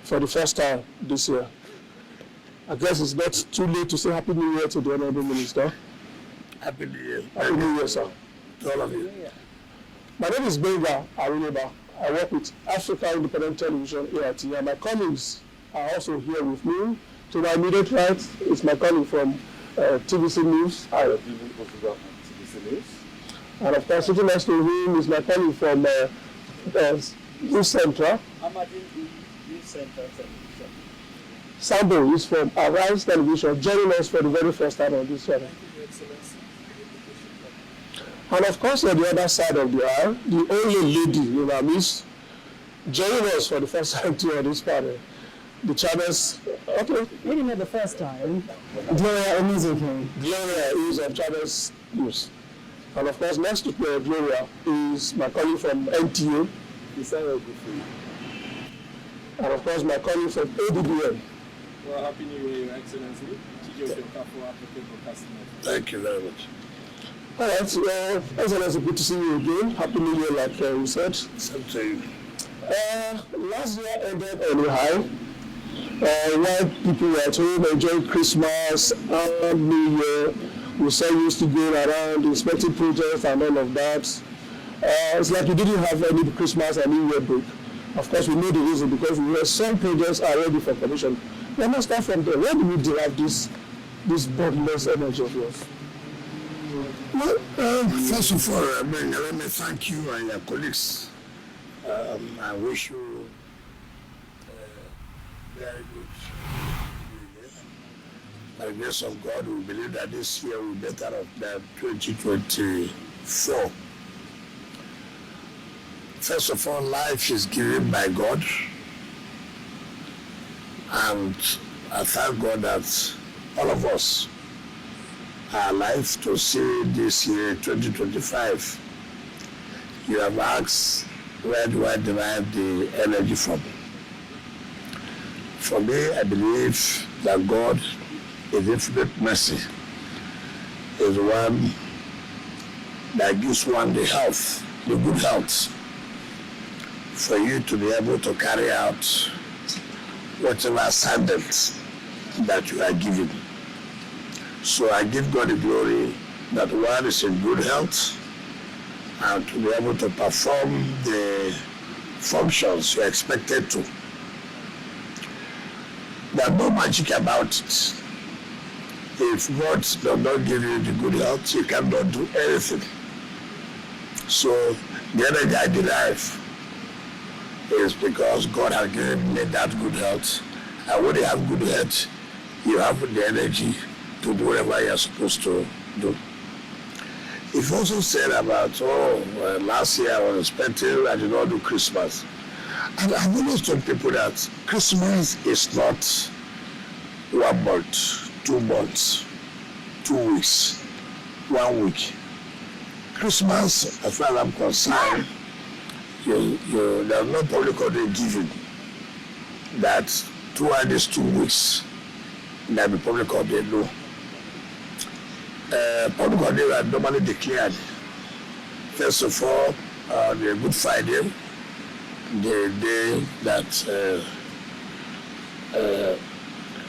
for the first time this year. I guess it's not too late to say Happy New Year to the Honorable Minister. Happy New Year. Happy New Year, sir. To all of you. My name is Benga Aruneba. I work with Africa Independent Television AIT, and my colleagues are also here with me. To my immediate right is my colleague from TVC News. And of course, sitting next to him is my colleague from News Central. News Central. Sambo is from Arise Television, joining us for the very first time on this channel. And of course, on the other side of the aisle, the only lady in our midst, joining us for the first time too on this panel. The channels, okay. Maybe not the first time. Gloria Omizuki. Gloria is of Channels News. And of course, next to Gloria is my colleague from NTA. And of course, my colleague from ADBN. Well, Happy New Year, Your Excellency. Thank you very much. All right, Excellency, good to see you again. Happy New Year, like we said. Same to you. Last year ended on a high. While people were at home enjoying Christmas and New Year, we saw you used to go around inspecting projects and all of that. It's like you didn't have any Christmas and New Year break. Of course, we know the reason because we have some projects are ready for commission. Let us start from there. Where do we derive this bodiless energy of yours? Well, first of all, let me thank you and your colleagues. I wish you very good New Year. By the grace of God, we believe that this year will be better than 2024. First of all, life is given by God. And I thank God that all of us are alive to see this year, 2025. You have asked, where do I derive the energy from? For me, I believe that God, in infinite mercy, is the one that gives one the health, the good health, for you to be able to carry out whatever assignment that you are given. So I give God the glory that one is in good health and to be able to perform the functions you're expected to. There's no magic about it. If God does not give you the good health, you cannot do anything. So the energy I derive is because God has given me that good health. And when you have good health, you have the energy to do whatever you're supposed to do. You've also said about, last year I was expecting, I did not do Christmas. And I've always told people that Christmas is not 1 month, 2 months, 2 weeks, 1 week. Christmas, as far as I'm concerned, there's no public holiday given that throughout these 2 weeks there will be public holiday. No. Public holiday are normally declared. First of all, the Good Friday, the day that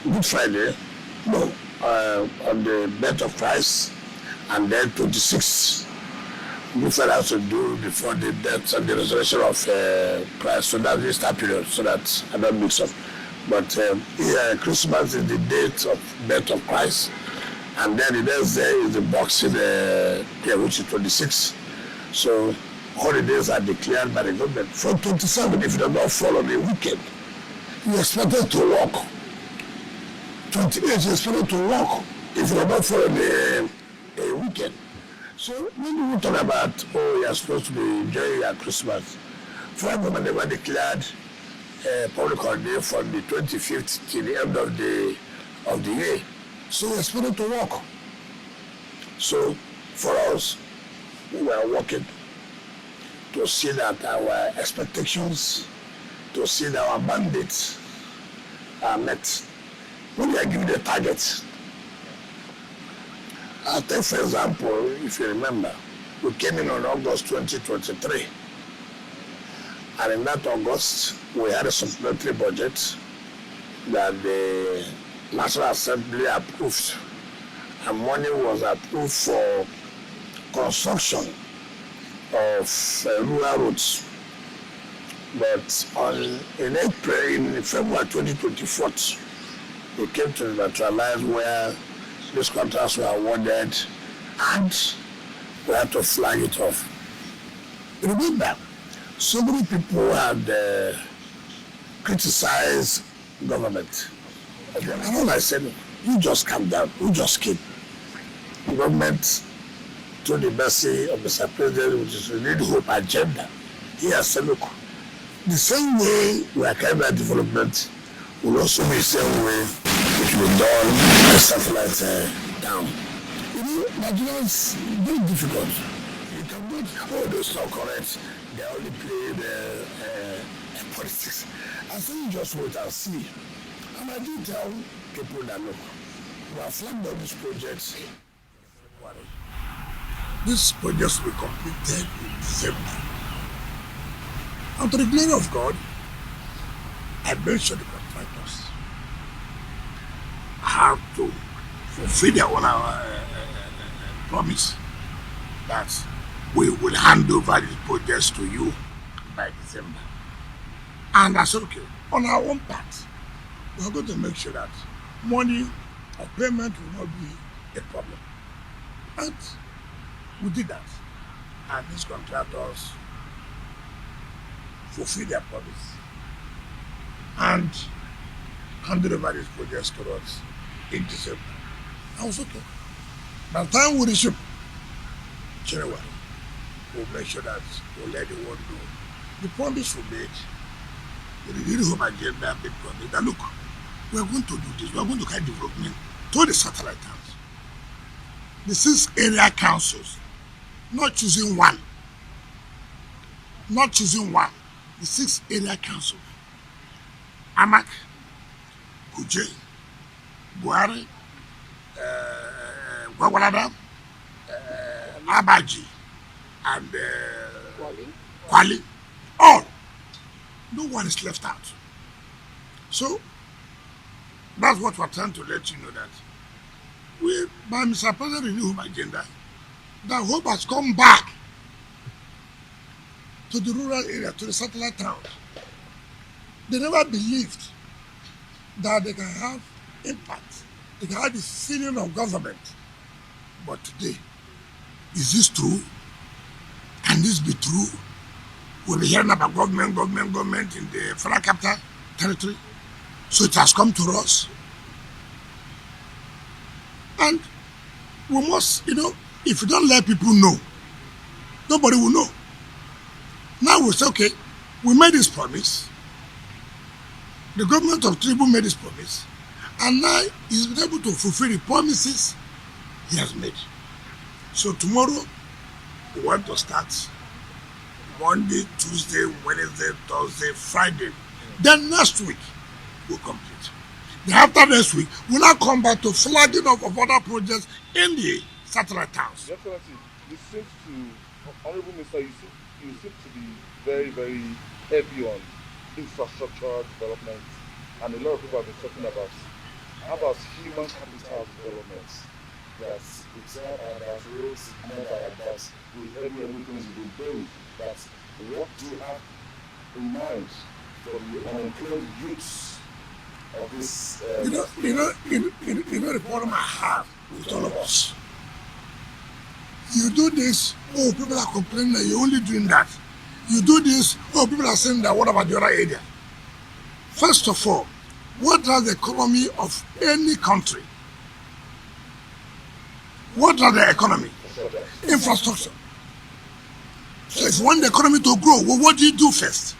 Good Friday, on the birth of Christ, and then 26th. Good Friday has to do before the death and the resurrection of Christ. So that's the start period, so that I don't mix up. But Christmas is the date of birth of Christ, and then the next day is the Boxing Day, which is 26th. So holidays are declared by the government. From 27, if you do not follow the weekend, you're expected to work. 28, you're expected to work if you do not follow the weekend. So when we talk about, you're supposed to be enjoying your Christmas, for government never declared public holiday from the 25th till the end of the year. So we're expected to work. So for us, we are working to see that our expectations, to see that our mandates are met. When we are given the targets, I'll take for example, if you remember, we came in on August 2023. And in that August, we had a supplementary budget that the National Assembly approved, and money was approved for construction of rural roads. But in February 2024, we came to neutralize where these contracts were awarded, and we had to flag it off. Remember, so many people had criticized government. And all I said, you just calm down, you just keep. The government, to the mercy of Mr. President, which is the Need Hope agenda, he has said, look, the same way we are carrying out development will also be the same way it will be done by satellite down. You know, Nigeria is very difficult. You cannot, that's not correct. They only play politics. I say you just wait and see. And I do tell people that, look, we have flagged all these projects. These projects will be completed in December. And to the glory of God, I made sure the contractors have to fulfill their own promise that we will hand over these projects to you by December. And I said, okay, on our own part, we are going to make sure that money or payment will not be a problem. And we did that. And these contractors fulfill their promise and handed over these projects to us in December. I was okay. By the time we resume January, we'll make sure that we'll let the world know the promise we made, the Need Hope agenda, the promise that look, we are going to do this, we are going to carry development to the satellite towns. The 6 area councils, not choosing one, the 6 area councils, Amak, Kuje, Buhari, Gwagwalada, Abaji, and Kwali, all. No one is left out. So, that's what we're trying to let you know, that we, by Mr. President, the New Hope agenda, that hope has come back to the rural area, to the satellite towns. They never believed that they can have impact, they can have the feeling of government. But today, is this true? Can this be true? We'll be hearing about government in the federal capital territory. So it has come to us. And we must, if you don't let people know, nobody will know. Now we say, okay, we made this promise. The government of Tinubu made this promise. And now he's been able to fulfill the promises he has made. So tomorrow, we want to start Monday, Tuesday, Wednesday, Thursday, Friday. Then next week, we'll complete. Then after next week, we'll now come back to flagging of other projects in the satellite towns. Your Excellency, you seem to, Honorable Minister, you seem to be very, very heavy on infrastructure development. And a lot of people have been talking about, how about human capital development? That's it's not about roads, not about with everything is being built. That's what do you have in mind for the unemployed youths of this? You know the problem I have with all of us. You do this, oh, people are complaining that you're only doing that. You do this, oh, people are saying that, what about the other area? First of all, what does the economy of any country? What are the economy? Infrastructure. So if you want the economy to grow, well, what do you do first?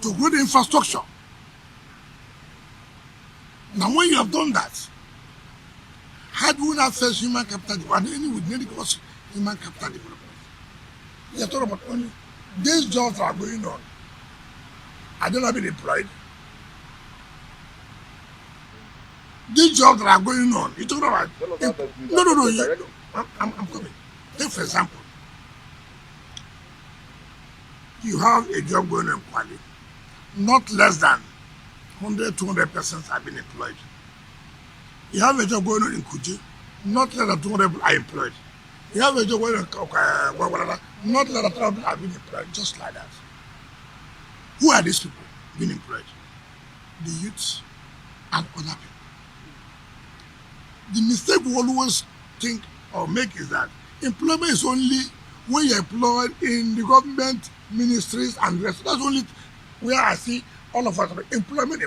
To grow the infrastructure. Now when you have done that, how do we not first human capital development? And we need human capital development. You are talking about only these jobs that are going on. Are they not being employed? These jobs that are going on, you're talking about. No. I'm coming. Take for example, you have a job going on in Kwali, not less than 100, 200 persons have been employed. You have a job going on in Kuje, not less than 200 people are employed. You have a job going on in Gwagwalada, not less than 200 people have been employed, just like that. Who are these people being employed? The youths and other people. The mistake we always think or make is that employment is only when you're employed in the government ministries and the rest. That's only where I see all of us employment.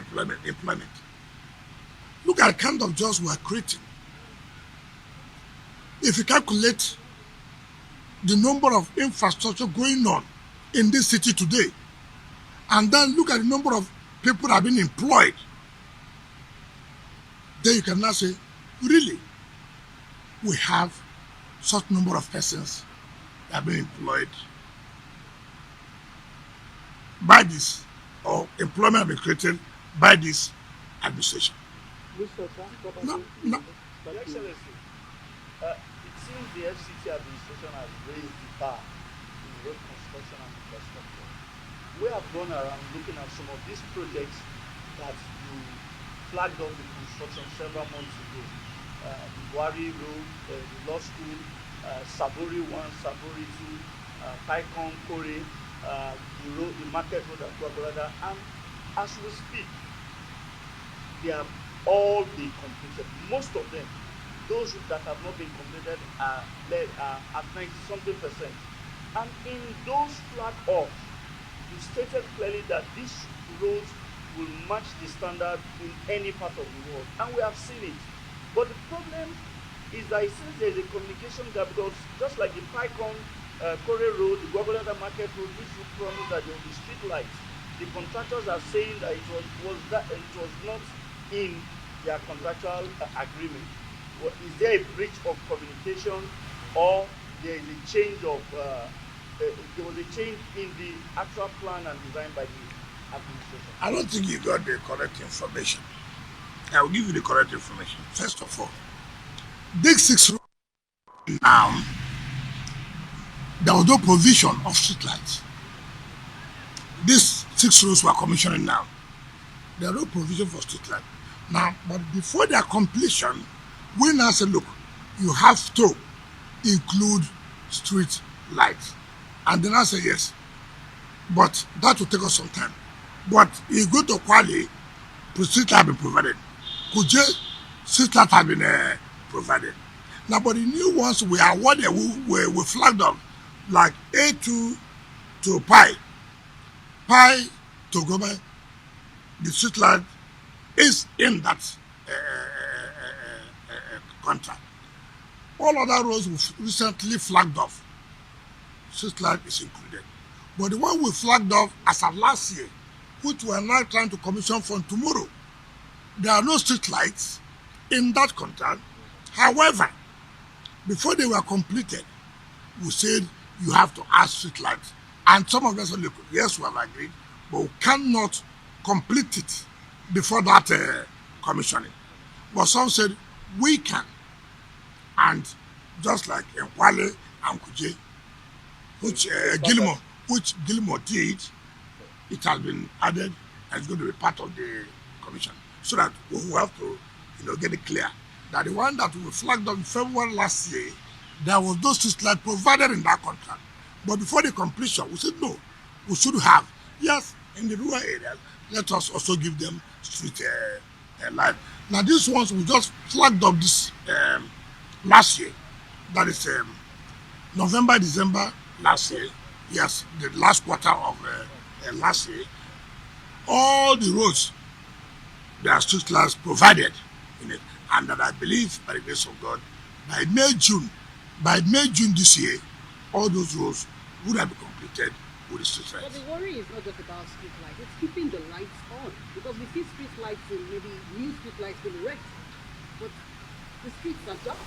Look at the kind of jobs we are creating. If you calculate the number of infrastructure going on in this city today, and then look at the number of people that have been employed, then you can now say, really, we have such number of persons that have been employed by this, or employment have been created by this administration. No. Your Excellency, it seems the FCT administration has raised the bar in road construction and infrastructure. We have gone around looking at some of these projects that you flagged off the construction several months ago. The Wari Road, the Law School, Sabori 1, Sabori 2, Paikon, Kore, the Market Road at Gwagwalada, and as we speak, they have all been completed. Most of them, those that have not been completed are at 90-something%. And in those flag off, you stated clearly that these roads will match the standard in any part of the world, and we have seen it. But the problem is that it seems there is a communication gap, because just like the Paikon, Kore Road, the Gwagwalada Market Road, which you promised that there will be street lights, the contractors are saying that it was not in their contractual agreement. Is there a breach of communication, or there is a change of there was a change in the actual plan and design by the administration? I don't think you got the correct information. I will give you the correct information. First of all, these 6 roads now, there was no provision of street lights. These 6 roads were commissioning now. There are no provision for street light. Now, but before their completion, we now say, look, you have to include street lights. And then I say yes. But that will take us some time. But you go to Kwali, street light have been provided. Kuje, street light have been provided. Now, but the new ones we are awarded, we flagged up, like A2 to Pi to Goma, the street light is in that contract. All other roads we recently flagged off, street light is included. But the one we flagged off as of last year, which we are now trying to commission from tomorrow, there are no street lights in that contract. However, before they were completed, we said you have to add street lights. And some of them said, look, yes, we have agreed, but we cannot complete it before that commissioning. But some said we can. And just like in Kwale and Kuje, which Gilmore did, it has been added and it's going to be part of the commission. So that we have to get it clear that the one that we flagged up in February last year, there was no street light provided in that contract. But before the completion, we said no, we should have. Yes, in the rural areas, let us also give them street light. Now these ones we just flagged up this last year. That is November, December last year. Yes, the last quarter of last year. All the roads, there are street lights provided in it. And that I believe, by the grace of God, by May, June this year, all those roads would have been completed with the street lights. But the worry is not just about street lights, it's keeping the lights on. Because we see street lights in maybe new street lights being erected, but the streets are dark.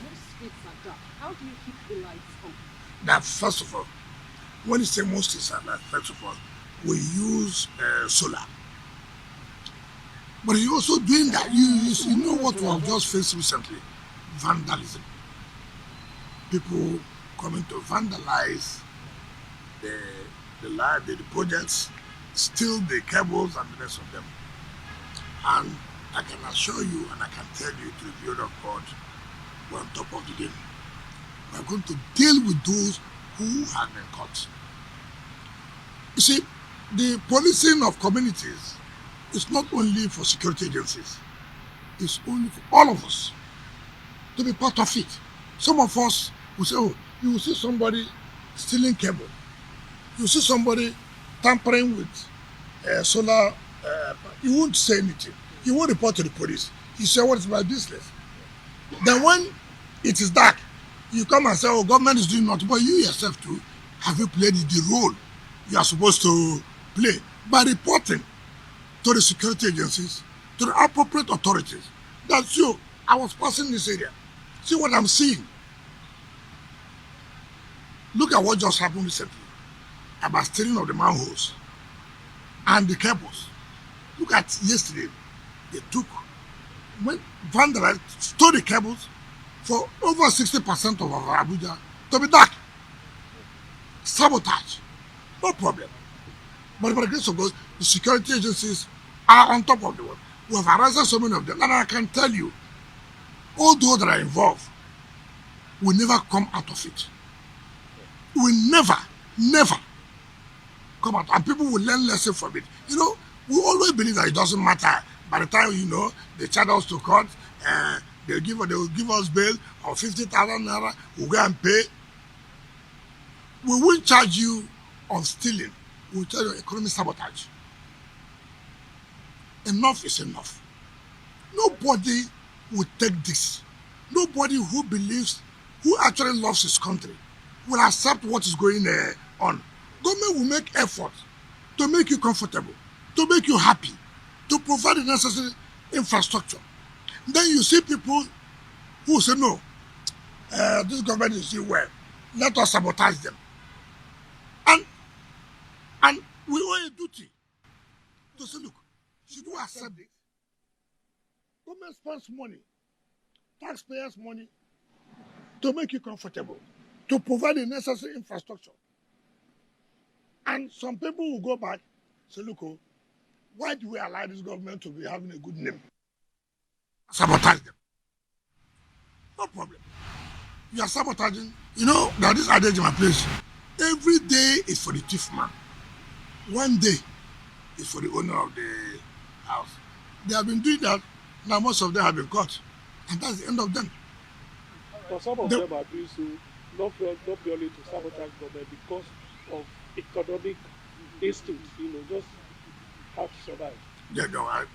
Most streets are dark. How do you keep the lights on? Now, first of all, when you say most streets are dark, first of all, we use solar. But you're also doing that. You know what we have just faced recently? Vandalism. People coming to vandalize the projects, steal the cables and the rest of them. And I can assure you and I can tell you through the word of God, we're on top of the game. We're going to deal with those who have been caught. You see, the policing of communities is not only for security agencies, it's only for all of us to be part of it. Some of us will say, oh, you will see somebody stealing cable. You will see somebody tampering with solar. You won't say anything. You won't report to the police. You say, what is my business? Then when it is dark, you come and say, oh, government is doing nothing. But you yourself too, have you played the role you are supposed to play by reporting to the security agencies, to the appropriate authorities? That's you. I was passing this area. See what I'm seeing. Look at what just happened recently about stealing of the manholes and the cables. Look at yesterday. They went vandalized, stole the cables for over 60% of our Abuja to be dark. Sabotage. No problem. But by the grace of God, the security agencies are on top of the world. We have arrested so many of them. And I can tell you, all those that are involved will never come out of it. Will never come out. And people will learn lessons from it. You know, we always believe that it doesn't matter. By the time, you know, they charge us to court, they will give us bail of 50,000 naira, we'll go and pay. We won't charge you on stealing. We'll charge you economic sabotage. Enough is enough. Nobody will take this. Nobody who believes, who actually loves his country, will accept what is going on. Government will make effort to make you comfortable, to make you happy, to provide the necessary infrastructure. Then you see people who say, no, this government is doing well. Let us sabotage them. And we owe a duty to say, look, should we accept this? Government spends money, taxpayers' money, to make you comfortable, to provide the necessary infrastructure. And some people will go back and say, look, oh, why do we allow this government to be having a good name? Sabotage them. No problem. You are sabotaging. You know, there is this adage in my place. Every day is for the thief man. One day is for the owner of the house. They have been doing that. Now most of them have been caught. And that's the end of them. But some of them are doing so not purely to sabotage government because of economic instincts, you know, just have to survive. Yeah, no, I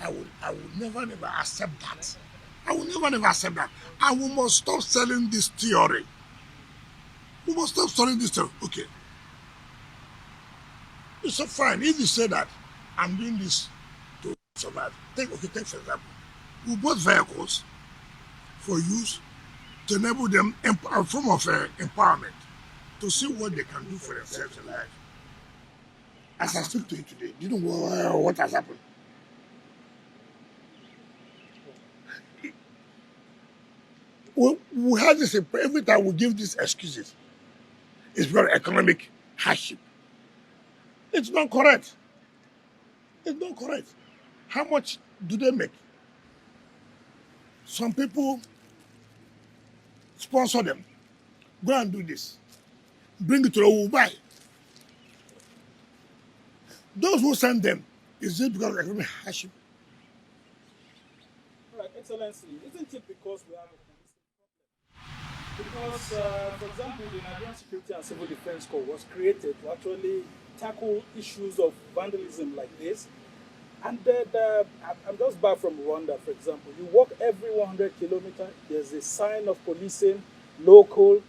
will never accept that. I will never accept that. And we must stop selling this theory. We must stop selling this theory. Okay. It's so fine. If you say that I'm doing this to survive, take for example, we bought vehicles for use to enable them a form of empowerment to see what they can do for themselves in life. As I speak to you today, do you know what has happened? We have this, every time we give these excuses, it's very economic hardship. It's not correct. It's not correct. How much do they make? Some people sponsor them. Go and do this. Bring it to the will buy. Those who send them, is it because of economic hardship? All right, Excellency, isn't it because we have a policing problem? Because, for example, the Nigerian Security and Civil Defense Corps was created to actually tackle issues of vandalism like this. And then, I'm just back from Rwanda, for example. You walk every 100 kilometers, there's a sign of policing, local,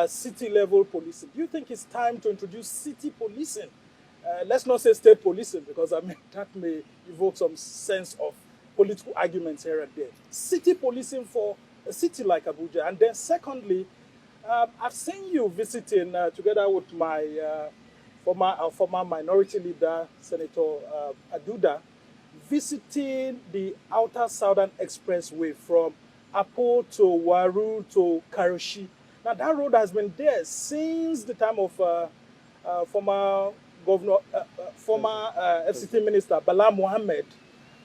city-level policing. Do you think it's time to introduce city policing? Let's not say state policing, because I mean that may evoke some sense of political arguments here and there. City policing for a city like Abuja. And then secondly, I've seen you visiting together with my former minority leader, Senator Aduda, visiting the Outer Southern Expressway from Apo to Waru to Karoshi. Now that road has been there since the time of former FCT Minister Bala Mohammed.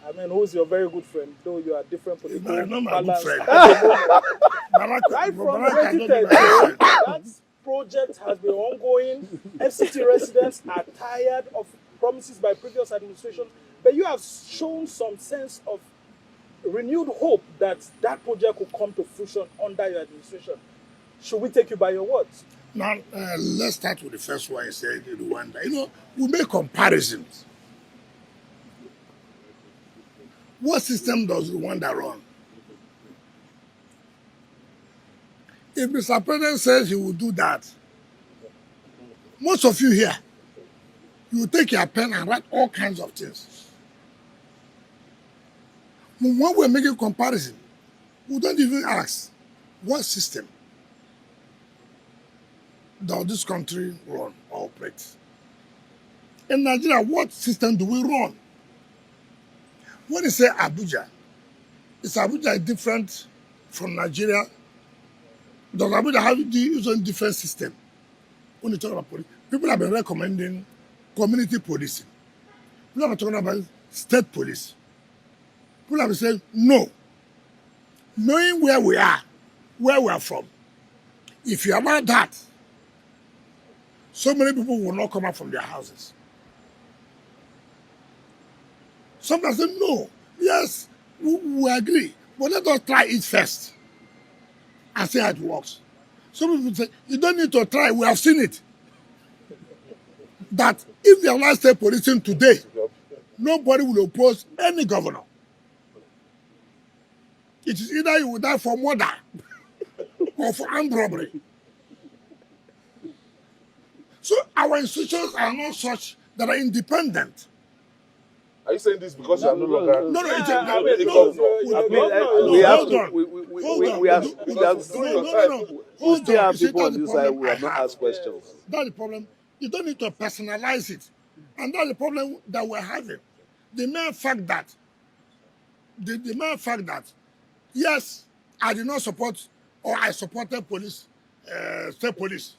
I mean, who's your very good friend, though you are different political No, not my good balance friend. at the moment. Barack, Right from Barack cannot be 2010, my friend. that project has been ongoing. FCT residents are tired of promises by previous administrations, but you have shown some sense of renewed hope that that project will come to fruition under your administration. Should we take you by your words? Now, let's start with the first one. You said Rwanda. You know, we make comparisons. What system does Rwanda run? If Mr. President says he will do that, most of you here, you will take your pen and write all kinds of things. When we're making comparison, we don't even ask, what system does this country run or operate? In Nigeria, what system do we run? When you say Abuja, is Abuja different from Nigeria? Does Abuja have its own different system? When you talk about police, people have been recommending community policing. People have been talking about state police. People have been saying, no. Knowing where we are from, if you allow that, so many people will not come out from their houses. Some people say, no, yes, we agree, but let us try it first and see how it works. Some people say, you don't need to try, we have seen it. That if they allow state policing today, nobody will oppose any governor. It is either you will die for murder or for armed robbery. So our institutions are not such that are independent. Are you saying this because you are no longer? No, it's we have to. We still have people on this side who have not asked questions. That's the problem. You don't need to personalize it, and that's the problem that we're having. The mere fact that, yes, I did not support, or I supported police, state police.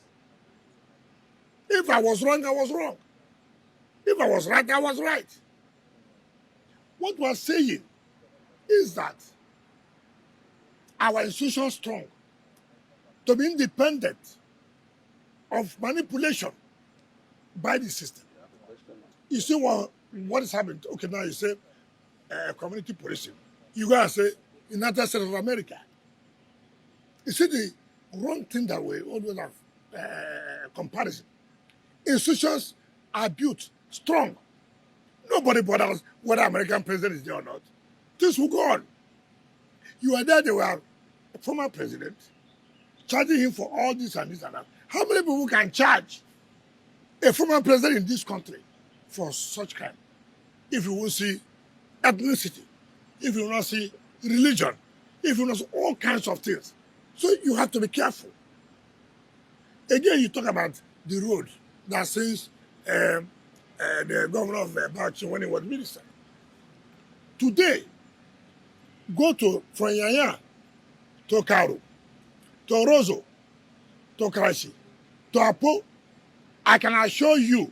If I was wrong, I was wrong. If I was right, I was right. What we're saying is that our institution is strong to be independent of manipulation by the system. You see what is happening? Okay, now you say community policing. You go and say United States of America. You see the wrong thing that we always have comparison. Institutions are built strong. Nobody bothers whether American president is there or not. This will go on. You are there, they were a former president, charging him for all this and this and that. How many people can charge a former president in this country for such crime? If you will see ethnicity, if you will not see religion, if you will not see all kinds of things. So you have to be careful. Again, you talk about the road that since the governor of Bauchi when he was minister. Today, go from Yanya to Karu, to Rozo, to Karachi, to Apo. I can assure you,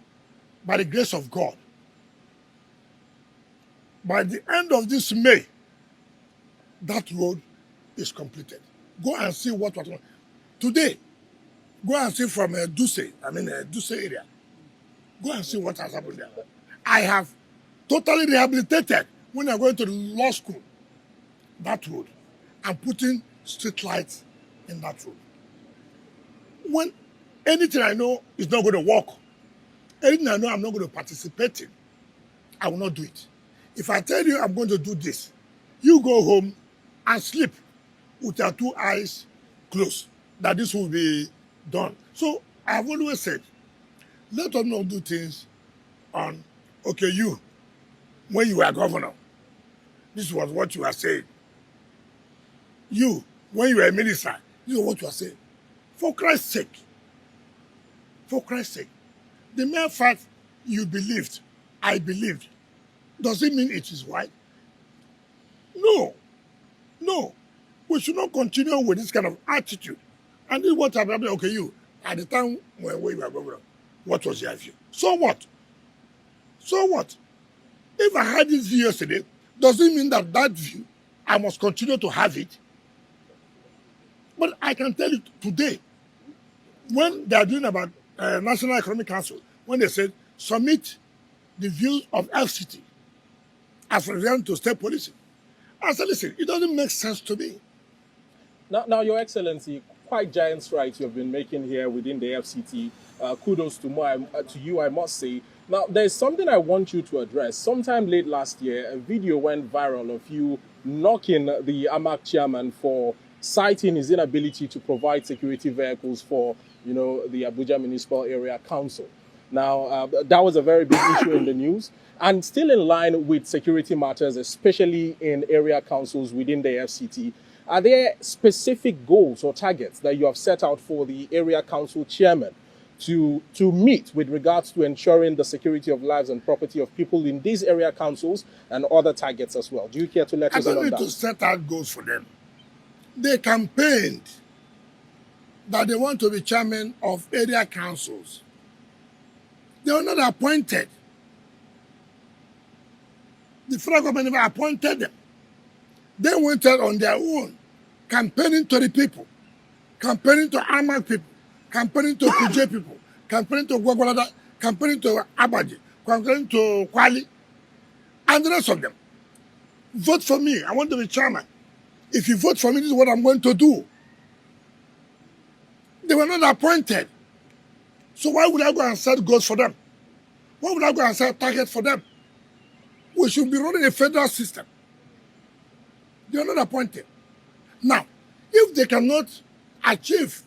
by the grace of God, by the end of this May, that road is completed. Go and see what was today. Go and see from Duse area. Go and see what has happened there. I have totally rehabilitated when I'm going to law school that road and putting street lights in that road. When anything I know is not going to work, anything I know I'm not going to participate in, I will not do it. If I tell you I'm going to do this, you go home and sleep with your two eyes closed, that this will be done. So I've always said, let us not do things on, okay, you, when you were governor, this was what you were saying. You, when you were a minister, this is what you are saying. For Christ's sake, the mere fact you believed, I believed, does it mean it is right? No. We should not continue with this kind of attitude. And this is what happened. Okay, you, at the time when we were governor, what was your view? So what? If I had this view yesterday, Does it mean that that view, I must continue to have it? But I can tell you today, when they are doing about National Economic Council, when they said submit the views of FCT as relevant to state policy, I said, listen, it doesn't make sense to me. Now, Your Excellency, quite giant strides you have been making here within the FCT. Kudos to you, I must say. Now, there's something I want you to address. Sometime late last year, a video went viral of you knocking the AMAC chairman for citing his inability to provide security vehicles for, the Abuja Municipal Area Council. Now, that was a very big issue in the news, and still in line with security matters, especially in area councils within the FCT. Are there specific goals or targets that you have set out for the area council chairman to meet with regards to ensuring the security of lives and property of people in these area councils and other targets as well? Do you care to let us in on that? I don't need to set out goals for them. They campaigned that they want to be chairman of area councils. They were not appointed. The federal government never appointed them. They went out on their own, campaigning to the people, campaigning to Amak people, campaigning to Kuje people, campaigning to Gwagwalada, campaigning to Abaji, campaigning to Kwali, and the rest of them. Vote for me. I want to be chairman. If you vote for me, this is what I'm going to do. They were not appointed. So why would I go and set goals for them? Why would I go and set targets for them? We should be running a federal system. They are not appointed. Now, if they cannot achieve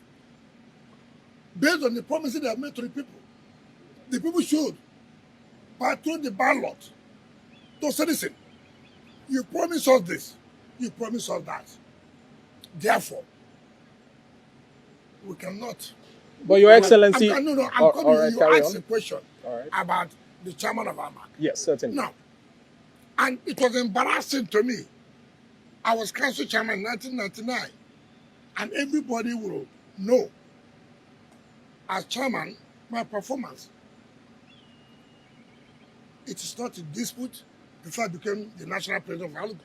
based on the promises they have made to the people should patrol the ballot to say, listen, you promise us this, you promise us that. Therefore, we cannot. But Your Excellency... I'm coming. You asked a question about the chairman of AMAC. Yes, certainly. Now, and it was embarrassing to me. I was council chairman in 1999, and everybody will know, as chairman, my performance. It is not a dispute before I became the national president of Aluga.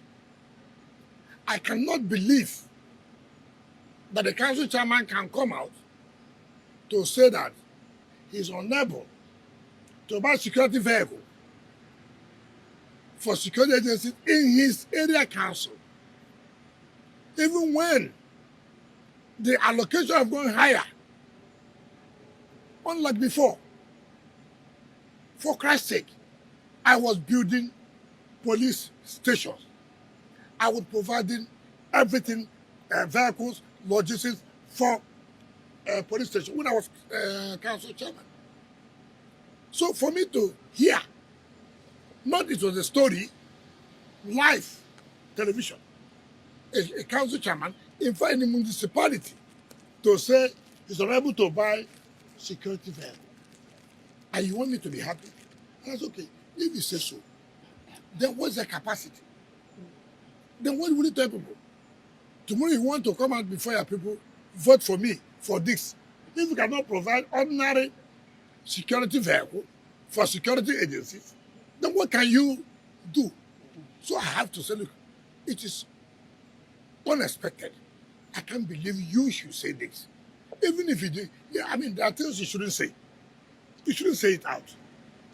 I cannot believe that the council chairman can come out to say that he's unable to buy security vehicle for security agencies in his area council, even when the allocation have gone higher, unlike before. For Christ's sake, I was building police stations. I was providing everything, vehicles, logistics for police station when I was council chairman. So for me to hear, not it was a story, live television, a council chairman invite the municipality to say he's unable to buy security vehicle. And you want me to be happy? That's okay. If you say so, then what's the capacity? Then what will you tell people? Tomorrow you want to come out before your people, vote for me for this. If you cannot provide ordinary security vehicle for security agencies, then what can you do? So I have to say, look, it is unexpected. I can't believe you should say this. Even if you do, yeah, I mean, there are things you shouldn't say. You shouldn't say it out.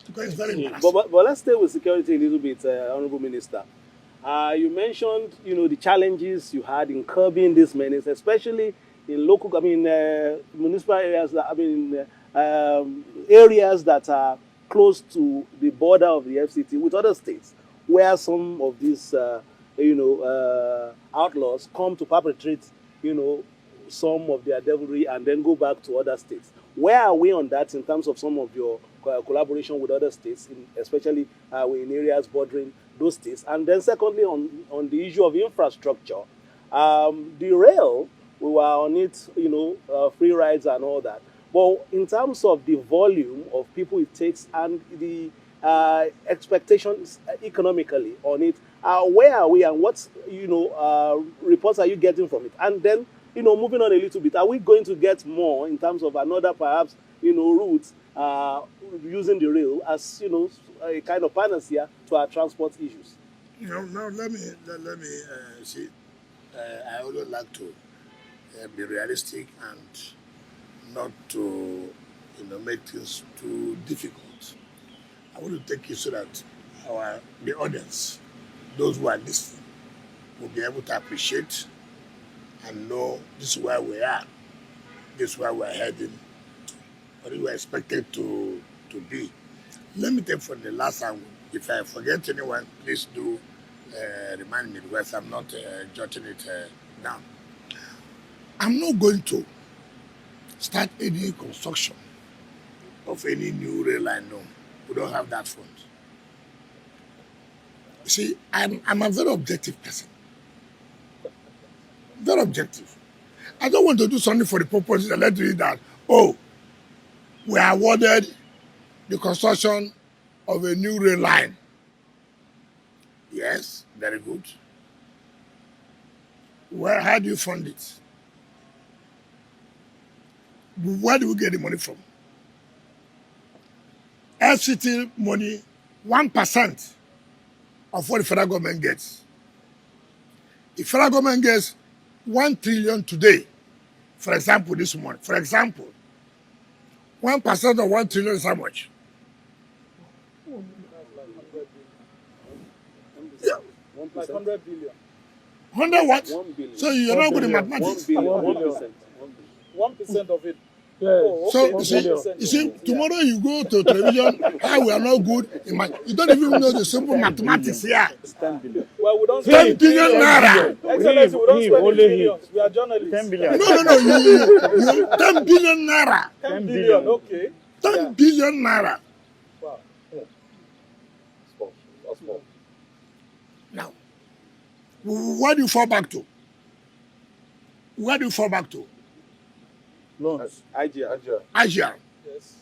Because it's very embarrassing. But let's stay with security a little bit, Honorable Minister. You mentioned, the challenges you had in curbing this menace, especially in local, municipal areas, areas that are close to the border of the FCT with other states, where some of these, outlaws come to perpetrate, some of their devilry and then go back to other states. Where are we on that in terms of some of your collaboration with other states, especially in areas bordering those states? And then secondly, on the issue of infrastructure, the rail, we were on it, free rides and all that. But in terms of the volume of people it takes and the expectations economically on it, where are we and what, reports are you getting from it? And then, moving on a little bit, are we going to get more in terms of another perhaps, routes using the rail as, a kind of panacea to our transport issues? No, let me see. I always like to be realistic and not to, make things too difficult. I want to take it so that the audience, those who are listening, will be able to appreciate and know this is where we are, this is where we're heading, what we were expected to be. Let me take from the last time. If I forget anyone, please do remind me because I'm not jotting it down. I'm not going to start any construction of any new rail line. No, we don't have that fund. You see, I'm a very objective person. Very objective. I don't want to do something for the purpose that let you read that, oh, we are awarded the construction of a new rail line. Yes, very good. Well, how do you fund it? Where do we get the money from? FCT money, 1% of what the federal government gets. The federal government gets 1 trillion today, for example, this month. For example, 1% of 1 trillion is how much? Yeah. Like 100 billion. 100 what? 1 billion. So you're not good in mathematics. 1 billion. 1% of it. Yeah. Oh, okay. So you see, tomorrow you go to television, we are not good in math. You don't even know the simple mathematics here. It's 10 billion. Well, we don't 10 billion naira. Excellency, we don't spend only in millions. We are journalists. 10 billion. No, you 10 billion naira. 10 billion, okay. 10 billion naira. Wow. Small. That's small. Now, where do you fall back to? Where do you fall back to? Loans. IGR. IGR. Yes.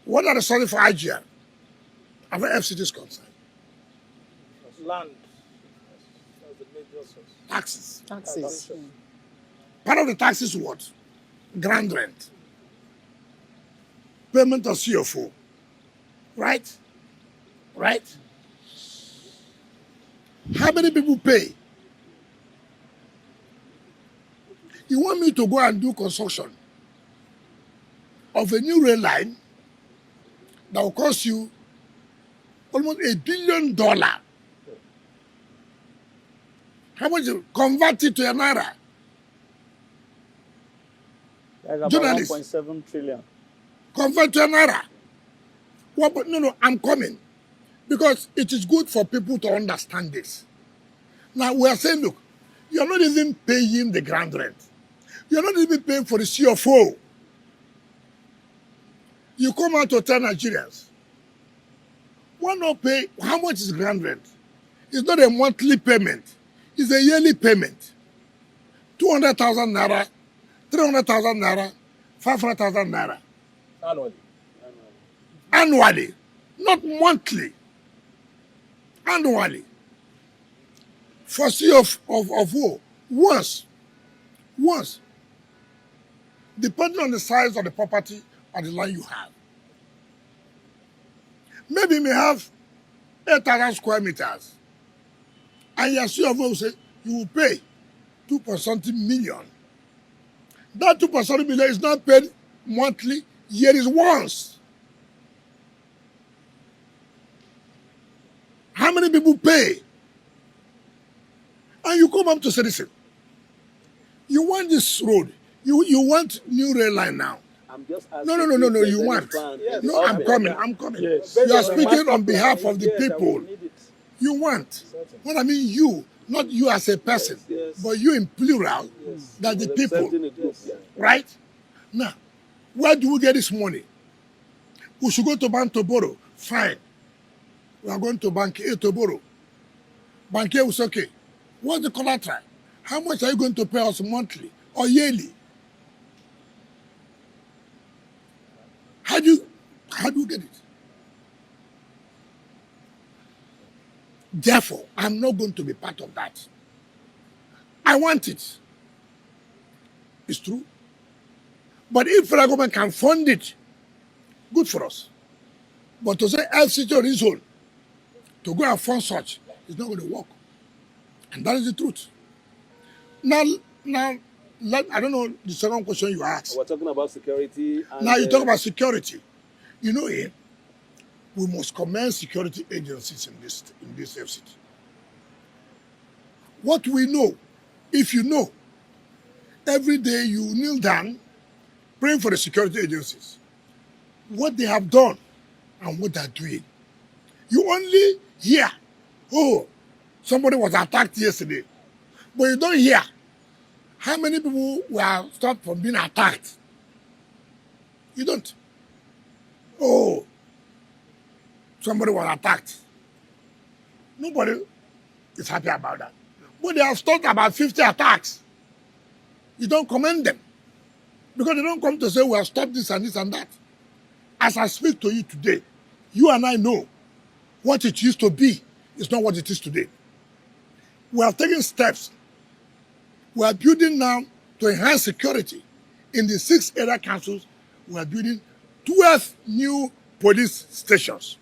What are the sources for IGR? As far as FCT is concerned. Land. That's the major source. Taxes. Taxes. Part of the taxes is what? Ground rent. Payment of CFO. Right? Right? How many people pay? You want me to go and do construction of a new rail line that will cost you almost $1 billion. How much? Convert it to a naira. Like about Journalists. 1.7 trillion. Convert to a naira. Well, but no, I'm coming. Because it is good for people to understand this. Now, we are saying, look, you're not even paying the ground rent. You're not even paying for the CFO. You come out to tell Nigerians, why not pay? How much is ground rent? It's not a monthly payment. It's a yearly payment. 200,000 naira, 300,000 naira, 500,000 naira. Annually. Annually, not monthly. Annually. For CFO, once. Depending on the size of the property or the land you have. Maybe you may have 8,000 square meters. And your CFO will say, you will pay 2.something million. That 2.something million is not paid monthly, year is once. How many people pay? And you come up to citizen. You want this road. You want new rail line now. I'm just asking. No, you want. Yes. No, I'm coming. Yes. You are speaking on behalf of the people. You want. What I mean, you, not you as a person, but you in plural, that the people. Right? Now, where do we get this money? We should go to bank to borrow. Fine. We are going to bank A to borrow. Bank A will say, okay, what's the collateral? How much are you going to pay us monthly or yearly? How do you get it? Therefore, I'm not going to be part of that. I want it. It's true. But if the government can fund it, good for us. But to say FCT on his own, to go and fund such, it's not going to work. And that is the truth. Now, I don't know the second question you asked. We're talking about security. And, now you talk about security. You know, we must commend security agencies in this FCT. What we know, if you know, every day you kneel down praying for the security agencies, what they have done and what they're doing. You only hear, oh, somebody was attacked yesterday, but you don't hear how many people were stopped from being attacked. You don't. Oh, somebody was attacked. Nobody is happy about that. But they have stopped about 50 attacks. You don't commend them. Because they don't come to say, we have stopped this and this and that. As I speak to you today, you and I know what it used to be is not what it is today. We have taken steps. We are building now to enhance security. In the 6 area councils, we are building 12 new police stations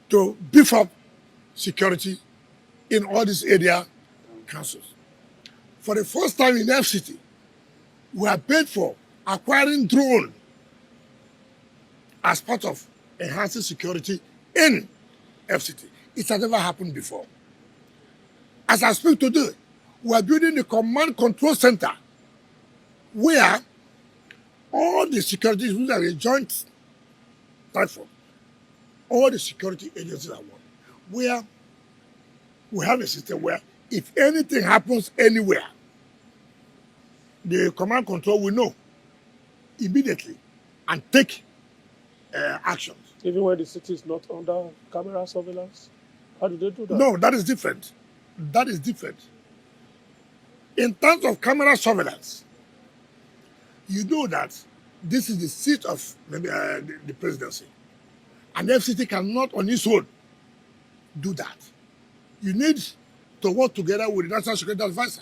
to beef up security in all these area councils. For the first time in FCT, we are paid for acquiring drone as part of enhancing security in FCT. It has never happened before. As I speak today, we are building the command control center where all the security is a joint platform. All the security agencies are one. Where we have a system where if anything happens anywhere, the command control will know immediately and take actions. Even when the city is not under camera surveillance? How do they do that? No, that is different. That is different. In terms of camera surveillance, you know that this is the seat of the presidency. And the FCT cannot on its own do that. You need to work together with the National Security Advisor.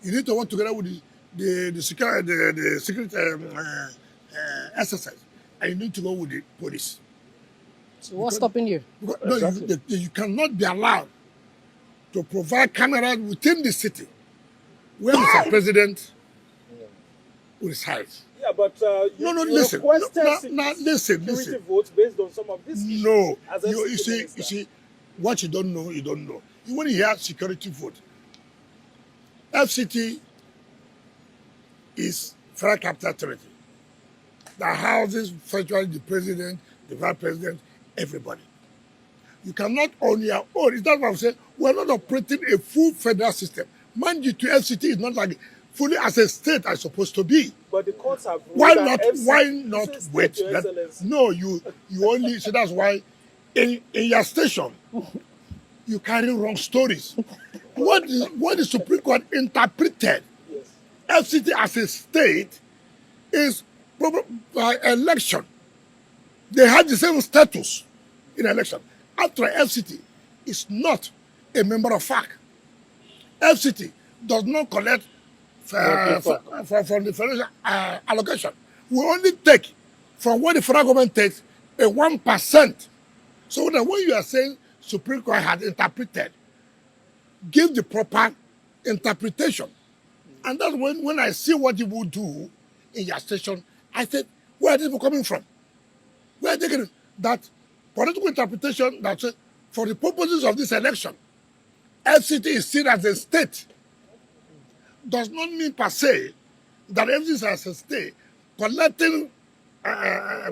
You need to work together with the security SSS. And you need to go with the police. So what's stopping you? Because, no, you cannot be allowed to provide cameras within the city where Mr. President resides. Yeah, but no, you listen. requested Listen. votes based on some of these issues. No, as a you see, what you don't know, you don't know. You want to hear security vote. FCT is federal capital territory that houses virtually the president, the vice president, everybody. You cannot on your own. It's not what I'm saying. We're not operating a full federal system. Mind you, to FCT is not like fully as a state as supposed to be. But the courts have why ruled not? that FCT Why not wait? No, you only. So that's why in your station you carry wrong stories. What the Supreme Court interpreted FCT as a state is by election. They have the same status in election. After FCT is not a member of FAC. FCT does not collect from the federal allocation. We only take from what the federal government takes a 1%. So that when you are saying Supreme Court had interpreted, give the proper interpretation. And that's when I see what you will do in your station, I said, where are these people coming from? Where are they getting that political interpretation that for the purposes of this election, FCT is seen as a state does not mean per se that FCT is as a state collecting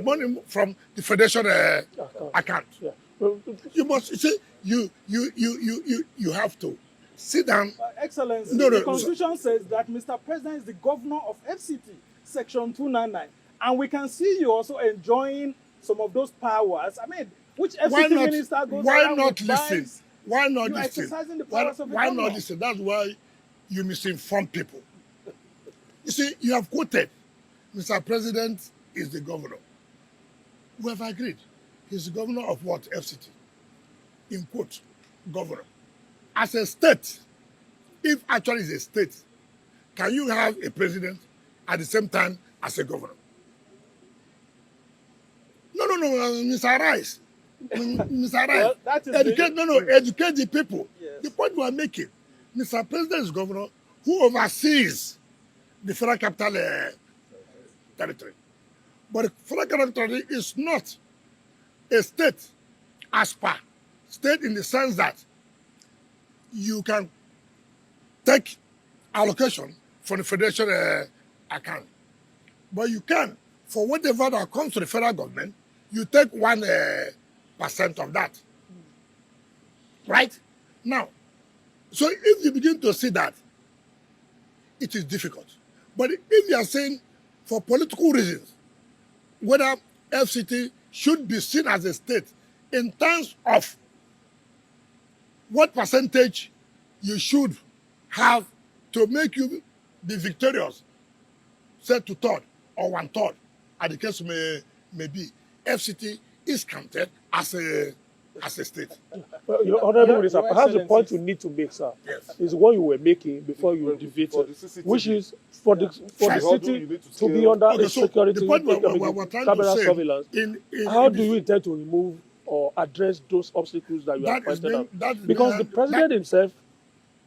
money from the federation account. Yeah. You must see you have to sit down. Excellency, the Constitution says that Mr. President is the governor of FCT, Section 299, and we can see you also enjoying some of those powers. I mean, which FCT minister goes around with bikes? Why not listen? Exercising the powers of the why governor? not listen? That's why you misinform people. You see, you have quoted, Mr. President is the governor. We have agreed. He's the governor of what? FCT. In quote, governor. As a state, if actually it's a state, can you have a president at the same time as a governor? No, Mr. Rice. Mr. Right, Well, that is educate the people. Yes. The point we are making, Mr. President is governor who oversees the federal capital territory. But the federal capital territory is not a state as per state in the sense that you can take allocation from the federation account. But you can, for whatever that comes to the federal government, you take 1% of that. Right? Now, so if you begin to see that, it is difficult. But if you are saying for political reasons, whether FCT should be seen as a state in terms of what percentage you should have to make you be victorious, say to third or 1/3, as the case may be, FCT is counted as a state. Well, Your Honorable Minister, perhaps the point you need to make, sir, is what you were making before you debated, which is for the city to be under a security camera surveillance. How do you intend to remove or address those obstacles that you have pointed out? Because the president himself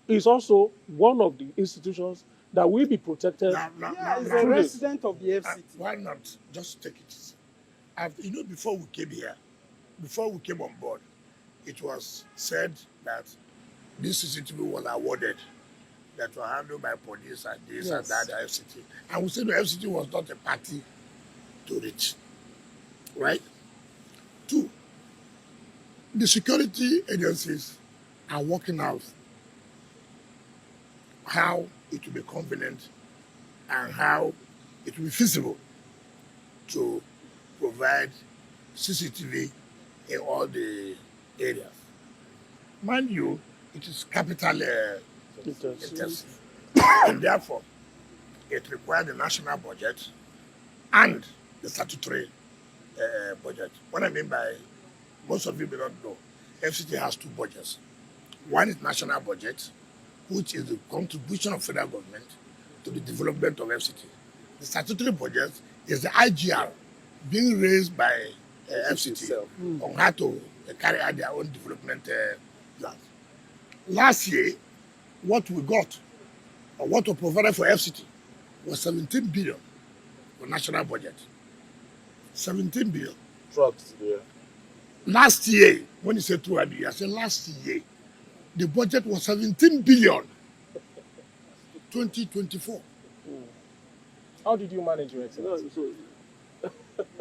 is also one of the institutions that will be protected. He's a resident of the FCT. Why not just take it? Before we came here, before we came on board, it was said that this CCTV was awarded, that were handled by police and this and that, FCT. And we said the FCT was not a party to it. Right? 2, the security agencies are working out how it will be convenient and how it will be feasible to provide CCTV in all the areas. Mind you, it is capital intensive. And therefore, it requires the national budget and the statutory budget. What I mean by, most of you may not know, FCT has 2 budgets. One is national budget, which is the contribution of federal government to the development of FCT. The statutory budget is the IGR being raised by FCT on how to carry out their own development plans. Last year, what we got, or what we provided for FCT, was 17 billion for national budget. 17 billion. Trucks, yeah. Last year, when you say through I said last year, the budget was 17 billion. 2024. How did you manage your Excellency?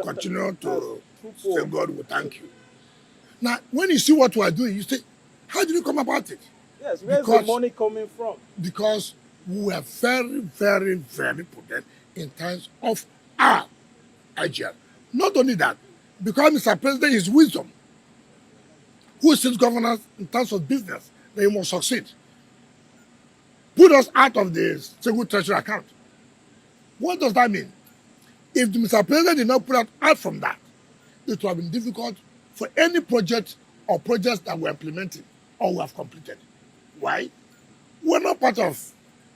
Continue to say God will thank you. Now, when you see what we are doing, you say, how did you come about it? Yes, where's the money coming from? Because we were very, very, very prudent in terms of our IGR. Not only that, because Mr. President is wisdom, who is governors in terms of business, they must succeed. Put us out of the single treasury account. What does that mean? If Mr. President did not put us out from that, it would have been difficult for any project or projects that we're implementing or we have completed. Why? We're not part of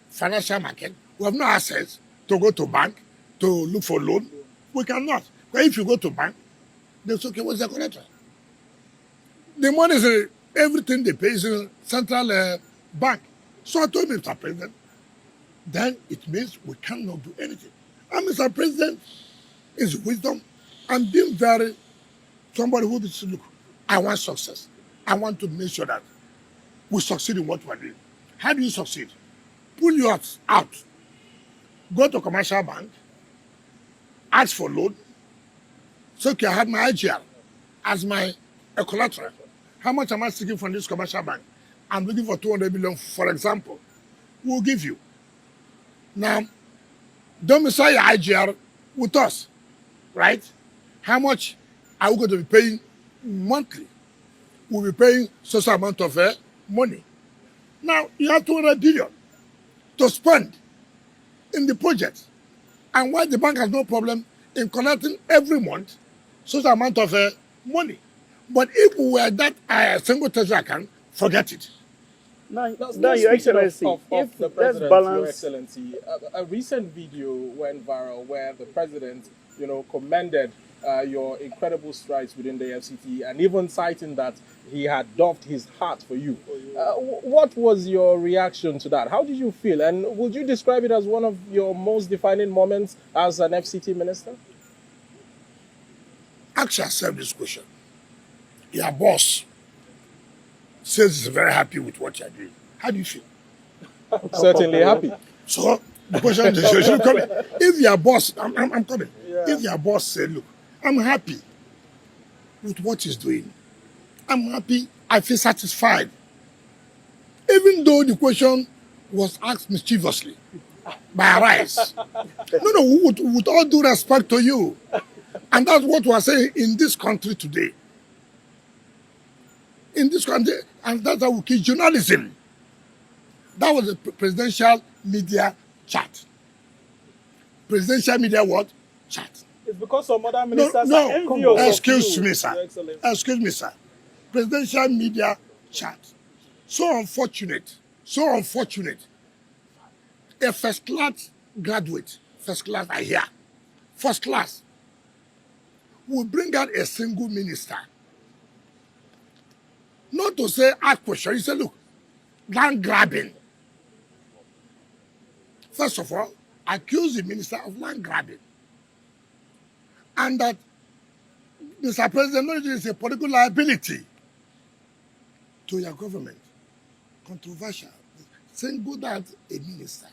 financial market. We have no access to go to bank to look for loan. We cannot. But if you go to bank, they say, okay, what's the collateral? The money is everything they pay is in central bank. So I told Mr. President, then it means we cannot do anything. And Mr. President is wisdom and being very somebody who will say, look, I want success. I want to make sure that we succeed in what we're doing. How do you succeed? Pull yours out. Go to commercial bank, ask for loan. So okay, I had my IGR as my collateral. How much am I seeking from this commercial bank? I'm looking for 200 million, for example. We'll give you. Now, domicile your IGR with us, right? How much are we going to be paying monthly? We'll be paying such amount of money. Now, you have 200 billion to spend in the project. And why the bank has no problem in collecting every month such amount of money. But if we were that single treasury account, forget it. Now Your Excellency, if the president, Your Excellency, a recent video went viral where the president, commended your incredible strides within the FCT, and even citing that he had doffed his hat for you. What was your reaction to that? How did you feel? And would you describe it as one of your most defining moments as an FCT minister? Ask yourself this question. Your boss says he's very happy with what you're doing. How do you feel? Certainly happy. So the question is, should come. If your boss, I'm coming. Yeah. If your boss said, look, I'm happy with what he's doing. I'm happy. I feel satisfied. Even though the question was asked mischievously by Arise. No, with all due respect to you. And that's what we are saying in this country today. In this country, and that's how we keep journalism. That was a presidential media chat. Presidential media what? Chat. It's because some other ministers No, are envious excuse of you, me, sir. Your Excellency. Excuse me, sir. Presidential media chat. So unfortunate. So unfortunate. A first class graduate, first class I hear, first class, will bring out a single minister. Not to say ask question. You say, look, land grabbing. First of all, accuse the minister of land grabbing. And that Mr. President, no, it is a political liability to your government. Controversial. Single out a minister.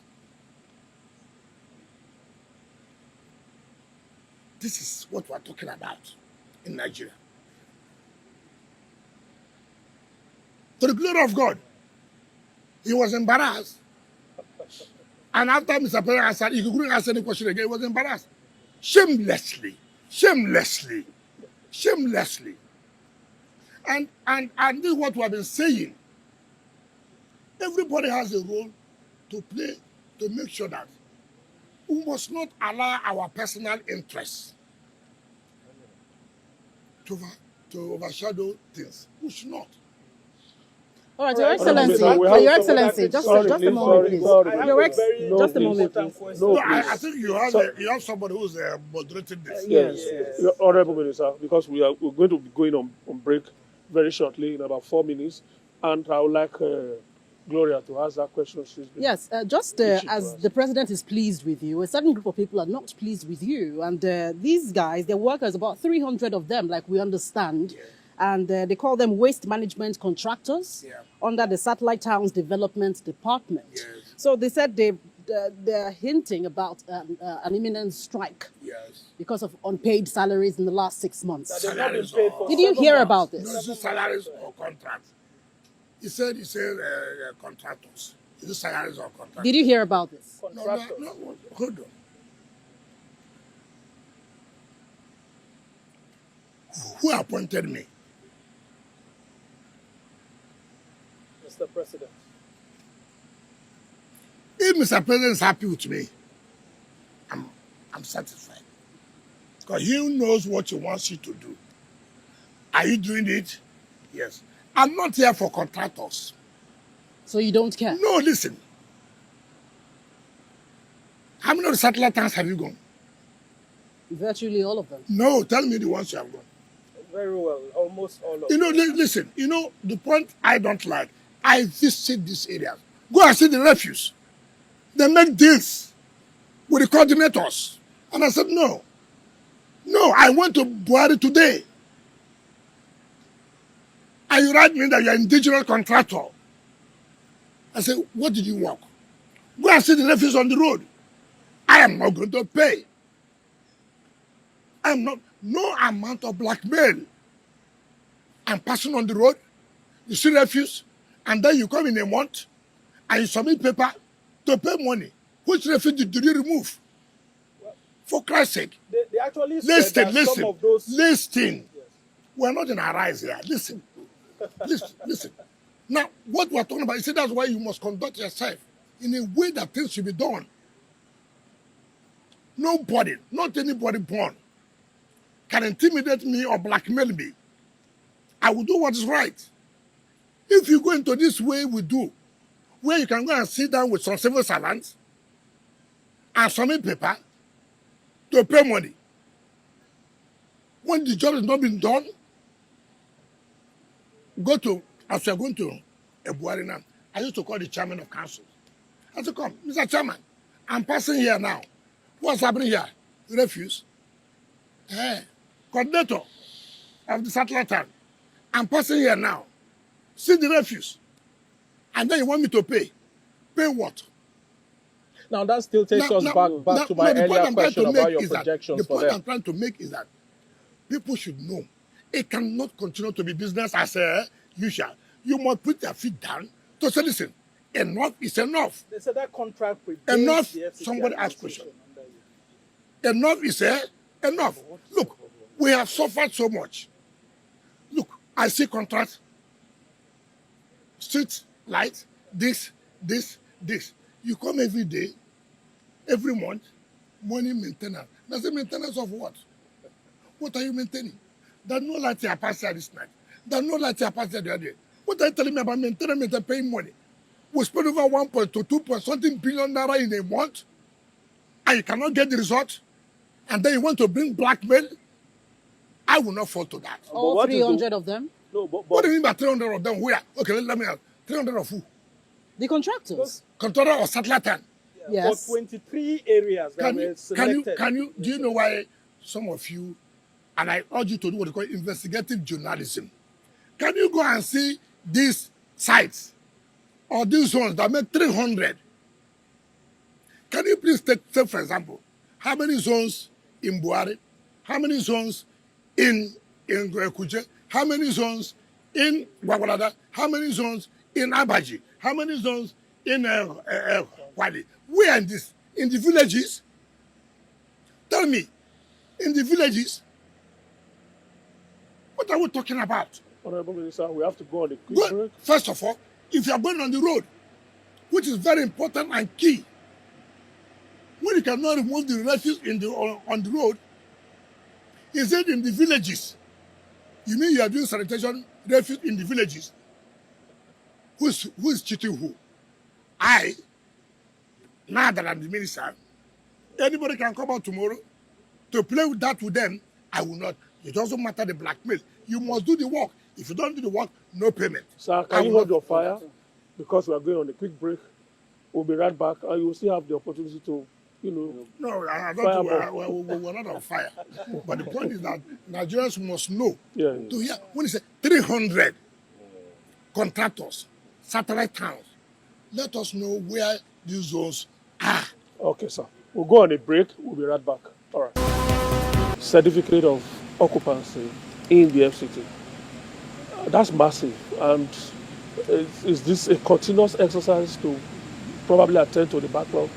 This is what we're talking about in Nigeria. To the glory of God, he was embarrassed. And after Mr. President answered, he couldn't answer any question again, he was embarrassed. Shamelessly. Shamelessly. Shamelessly. And this is what we have been saying. Everybody has a role to play to make sure that we must not allow our personal interests to overshadow things. We should not. All right, Your Excellency, Your Excellency, just a moment, please. Just a moment, please. No, I think you have somebody who's moderating this. Yes, Honorable Minister, because we're going to be going on break very shortly in about 4 minutes, and I would like Gloria to ask that question. Yes, as the president is pleased with you, a certain group of people are not pleased with you, and these guys, they're workers, about 300 of them, like we understand. Yeah. And they call them waste management contractors under the Satellite Towns Development Department. Yes. So they said they're hinting about an imminent strike because of unpaid salaries in the last 6 months. Did you hear about this? No, is it salaries or contracts? He said contractors. Is it salaries or contractors? Did you hear about this? No, hold on. Who appointed me? Mr. President. If Mr. President is happy with me, I'm satisfied. Because he knows what he wants you to do. Are you doing it? Yes. I'm not here for contractors. So you don't care? No, listen. How many of the satellite towns have you gone? Virtually all of them. No, tell me the ones you have gone. Very well, almost all of them. You know, listen, the point I don't like, I visit these areas. Go and see the refuse. They make deals with the coordinators. And I said, no. No, I went to Buhari today. And you write me that you're an indigenous contractor. I said, what did you work? Go and see the refuse on the road. I am not going to pay. I am not, no amount of blackmail. I'm passing on the road, you see refuse, and then you come in a month and you submit paper to pay money. Which refuse did you remove? Well, for Christ's sake. They actually said that some of those... Listen. Yes. We're not in our eyes here. Listen. Listen. Now, what we're talking about, you see, that's why you must conduct yourself in a way that things should be done. Nobody, not anybody born, can intimidate me or blackmail me. I will do what is right. If you go into this way we do, where you can go and sit down with some civil servants and submit paper to pay money, When the job has not been done, go to, as we are going to Ebuari now, I used to call the chairman of council. I said, come, Mr. Chairman, I'm passing here now. What's happening here? Refuse. Coordinator of the satellite town, I'm passing here now. See the refuse. And then you want me to pay. Pay what? Now that still takes us back to my earlier question about your projections for them. The point I'm trying to make is that people should know it cannot continue to be business as usual. You must put your feet down to say, listen, enough is enough. They said that contract enough. Somebody asked question. Enough is enough. Look, we have suffered so much. Look, I see contract, street light, this. You come every day, every month, money maintenance. That's the maintenance of what? What are you maintaining? There's no light here past here this night. There's no light here past here the other day. What are you telling me about maintenance and paying money? We spend over 1 to 2 something billion naira in a month, and you cannot get the result, and then you want to bring blackmail? I will not fall to that. All 300 of them? No, but what do you mean by 300 of them? Where? Okay, let me ask. 300 of who? The contractors. Contractor or satellite town? Yes. For 23 areas that were selected. Do you know why some of you, and I urge you to do what they call investigative journalism. Can you go and see these sites or these zones that make 300? Can you please take, for example, how many zones in Buhari? How many zones in Kuje? How many zones in Gwagwalada? How many zones in Abaji? How many zones in Wadi? Where in this? In the villages? Tell me, in the villages? What are we talking about? Honorable Minister, we have to go on a quick break. First of all, if you are going on the road, which is very important and key, when you cannot remove the refuse on the road, is it in the villages? You mean you are doing sanitation refuse in the villages? Who is cheating who? I, now that I'm the minister, anybody can come out tomorrow to play with that with them. I will not. It doesn't matter the blackmail. You must do the work. If you don't do the work, no payment. Sir, can you hold your fire? Because we are going on a quick break. We'll be right back, and you will still have the opportunity to, No, I don't think we're not on fire. But the point is that Nigerians must know. To hear, when you say 300 contractors, satellite towns, let us know where these zones are. Okay, sir. We'll go on a break. We'll be right back. All right. Certificate of occupancy in the FCT. That's massive. And is this a continuous exercise to probably attend to the backlog?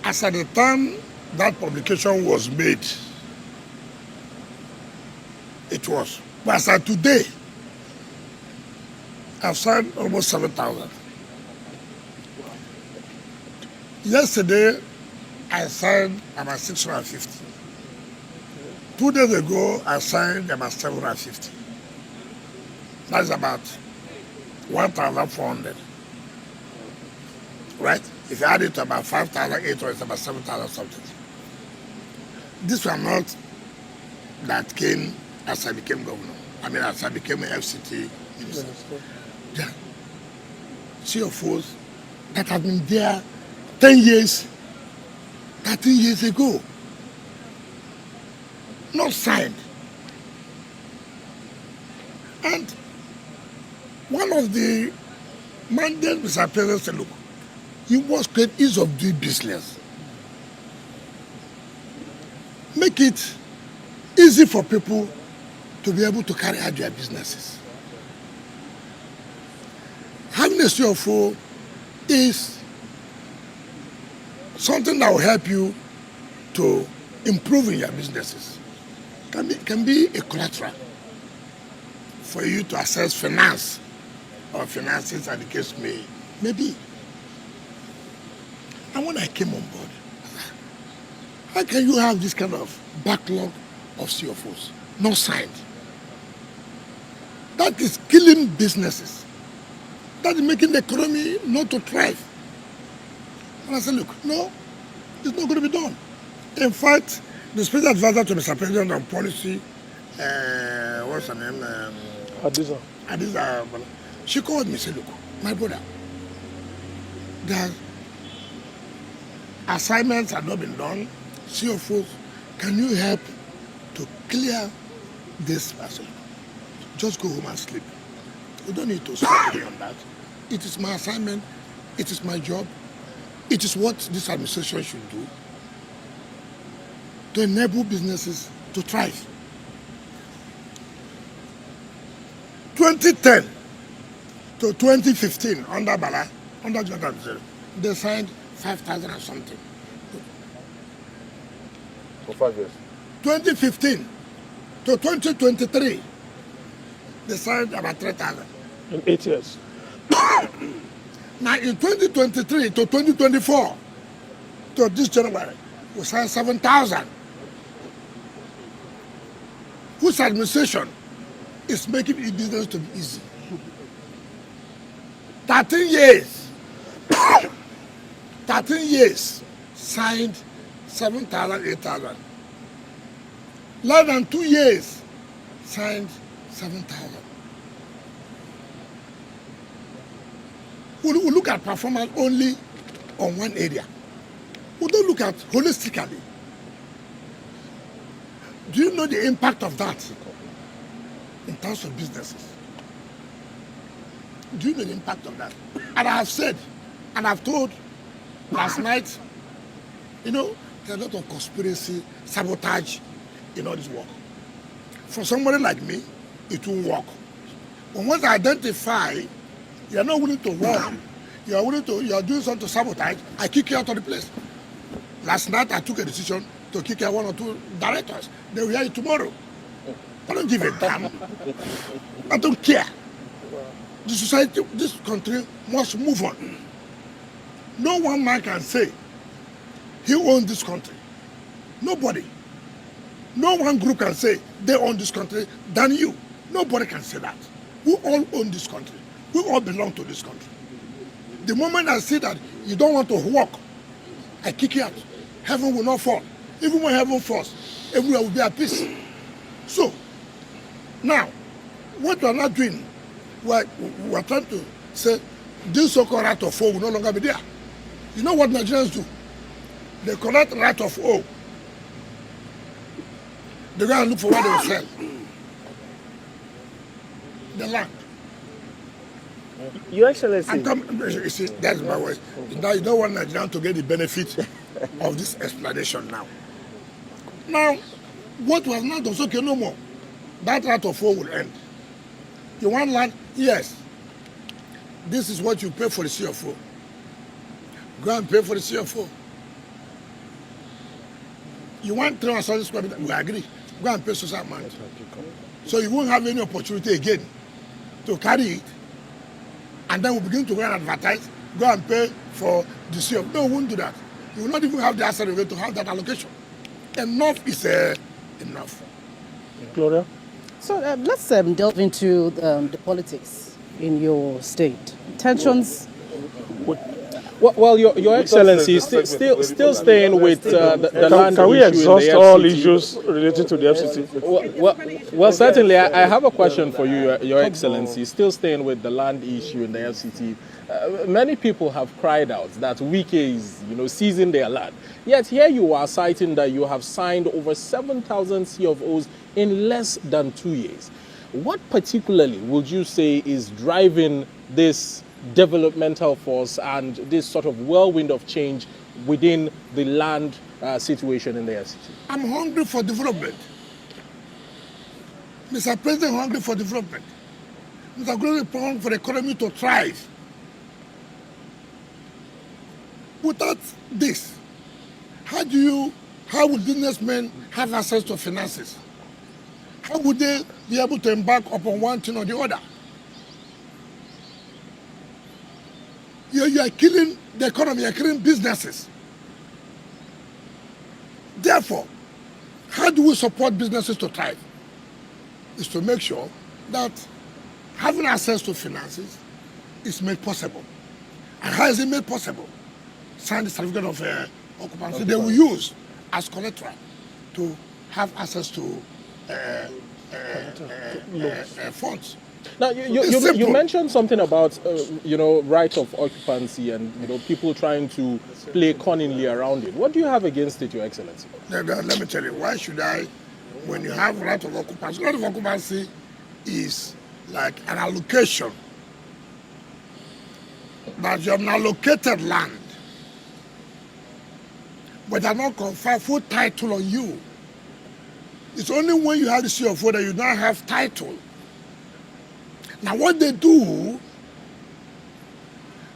As at the time that publication was made, it was. But as at today, I've signed almost 7,000. Yesterday, I signed about 650. 2 days ago, I signed about 750. That's about 1,400. Right? If you add it to about 5,800, it's about 7,000 something. These were not that came as I became governor. I mean, as I became an FCT minister. Yeah. CFOs that have been there 10 years, 13 years ago. Not signed. And one of the mandates Mr. President said, look, you must create ease of doing business. Make it easy for people to be able to carry out their businesses. Having a CFO is something that will help you to improve in your businesses. Can be a collateral for you to access finance or finances, as the case may be. And when I came on board, how can you have this kind of backlog of CFOs not signed? That is killing businesses. That is making the economy not to thrive. And I said, look, no, it's not going to be done. In fact, the special advisor to Mr. President on policy what's her name? Adiza. Adiza. She called me and said, look, my brother, the assignments have not been done. CFOs, can you help to clear this person? Just go home and sleep. You don't need to spend me on that. It is my assignment. It is my job. It is what this administration should do to enable businesses to thrive. 2010 to 2015, under Bala, under Jonathan, they signed 5,000 or something. For 5 years. 2015 to 2023, they signed about 3,000. In 8 years. Now in 2023 to 2024, to this January, we signed 7,000. Whose administration is making e-business to be easy? 13 years. 13 years signed 7,000, 8,000. Less than 2 years signed 7,000. We look at performance only on one area. We don't look at holistically. Do you know the impact of that in terms of businesses? Do you know the impact of that? And I have said, and I've told last night, you know, there's a lot of conspiracy, sabotage in all this work. For somebody like me, it won't work. But once I identify you are not willing to work, you are doing something to sabotage, I kick you out of the place. Last night I took a decision to kick out 1 or 2 directors. They will hear it tomorrow. I don't give a damn. I don't care. The society, this country must move on. No one man can say he owns this country. Nobody. No one group can say they own this country than you. Nobody can say that. We all own this country. We all belong to this country. The moment I see that you don't want to work, I kick you out. Heaven will not fall. Even when heaven falls, everywhere will be at peace. So, now, what we are not doing, we are trying to say, this so-called right of O will no longer be there. You know what Nigerians do? They collect right of O. They go and look for what they will sell. The land. Your Excellency. You see, that's my way. Now you don't want Nigerians to get the benefit of this explanation now. Now, what was not done, okay, no more. That right of O will end. You want land? Yes. This is what you pay for the CFO. Go and pay for the CFO. You want 300 square meters? We agree. Go and pay social amount. So you won't have any opportunity again to carry it. And then we begin to go and advertise, go and pay for the CFO. No, we won't do that. You will not even have the asset to have that allocation. Enough is enough. Gloria? So let's delve into the politics in your state. Tensions. Well, Your Excellency, still staying with the land issue. Can we exhaust all issues related to the FCT? Well, certainly, I have a question for you, Your Excellency. Still staying with the land issue in the FCT. Many people have cried out that Wike is, seizing their land. Yet here you are citing that you have signed over 7,000 CFOs in less than 2 years. What particularly would you say is driving this developmental force and this sort of whirlwind of change within the land situation in the FCT? I'm hungry for development. Mr. President, hungry for development. Mr. President, hungry for the economy to thrive. Without this, how would businessmen have access to finances? How would they be able to embark upon one thing or the other? You are killing the economy, you are killing businesses. Therefore, how do we support businesses to thrive? Is to make sure that having access to finances is made possible. And how is it made possible? Sign the certificate of occupancy they will use as collateral to have access to funds. Now, you mentioned something about, right of occupancy and, people trying to play cunningly around it. What do you have against it, Your Excellency? Let me tell you, why should I, when you have right of occupancy is like an allocation. That you have an allocated land, but they are not conferred full title on you. It's only when you have the CFO that you now have title. Now what they do,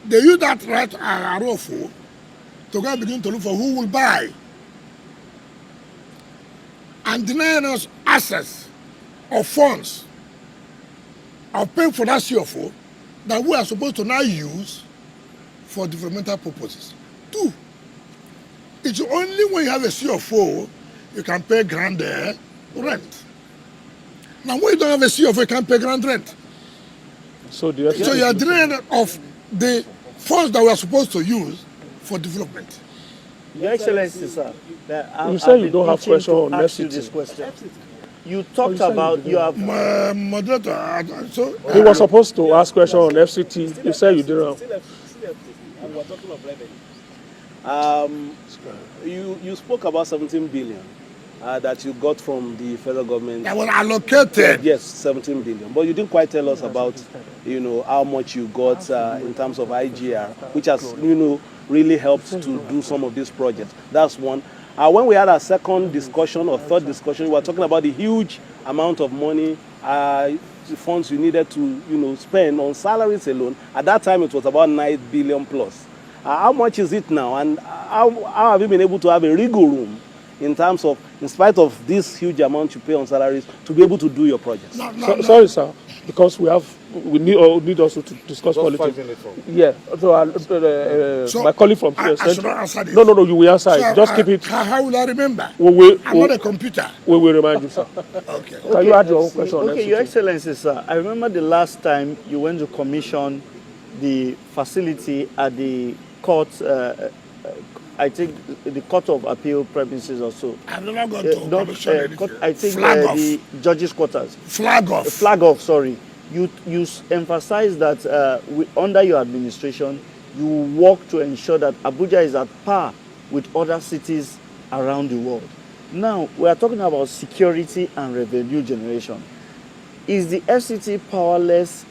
they use that right arofo to go and begin to look for who will buy and deny us access of funds of paying for that CFO that we are supposed to now use for developmental purposes. Two, it's only when you have a CFO you can pay grand rent. Now when you don't have a CFO, you can't pay grand rent. So you are drained of the funds that we are supposed to use for development. Your Excellency, sir, you say you don't have question on this question. You talked about you have. Moderator, so he was supposed to ask question on FCT. You said you didn't. And we're talking of revenue. You spoke about 17 billion that you got from the federal government. That was allocated. Yes, 17 billion. But you didn't quite tell us about, how much you got in terms of IGR, which has, really helped to do some of these projects. That's one. When we had our second discussion or third discussion, we were talking about the huge amount of money, the funds you needed to, spend on salaries alone. At that time, it was about 9 billion plus. How much is it now? And how have you been able to have a wiggle room in terms of, in spite of this huge amount you pay on salaries, to be able to do your projects? Sorry, sir, because we need also to discuss politics. Yeah. So my colleague from PS I should not answer this. No, you will answer it. Just keep it. How will I remember? I'm not a computer. We will remind you, sir. Okay. Can you add your own question? Okay, Your Excellency, sir. I remember the last time you went to commission the facility at the court. I think the Court of Appeal premises or so. I've never gone to commission anything. I think the judges' quarters. Flag off. Flag off, sorry. You emphasize that under your administration, you work to ensure that Abuja is at par with other cities around the world. Now, we are talking about security and revenue generation. Is the FCT powerless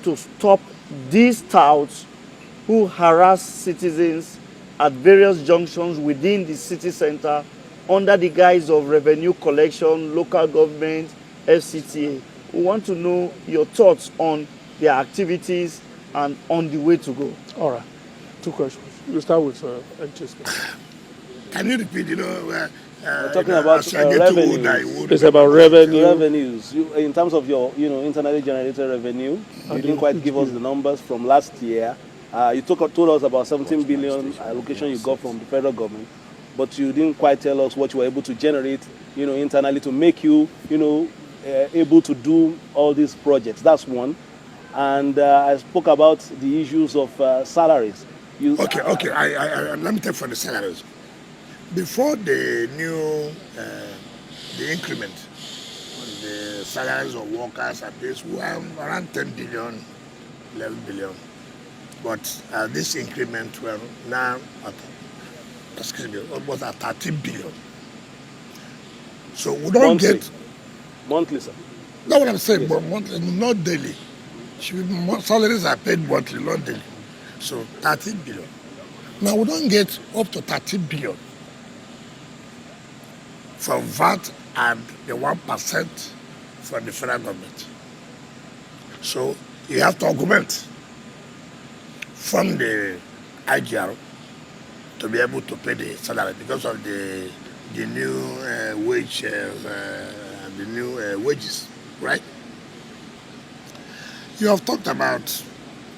to stop these touts who harass citizens at various junctions within the city center under the guise of revenue collection, local government, FCTA? We want to know your thoughts on their activities and on the way to go. All right. 2 questions. We'll start with Nyesom. Can you repeat, we're talking about revenue. It's about revenue. Revenues. In terms of your, internally generated revenue, you didn't quite give us the numbers from last year. You told us about 17 billion allocation you got from the federal government, but you didn't quite tell us what you were able to generate, internally to make you, able to do all these projects. That's one. And I spoke about the issues of salaries. Okay. Let me take for the salaries. Before the new, the increment on the salaries of workers at this, we were around 10 billion, 11 billion. But this increment were now almost at 13 billion. So we don't get monthly, sir. That's what I'm saying, but monthly, not daily. Salaries are paid monthly, not daily. So 13 billion. Now we don't get up to 13 billion from VAT and the 1% from the federal government. So you have to augment from the IGR to be able to pay the salary because of the new wage, the new wages, right? You have talked about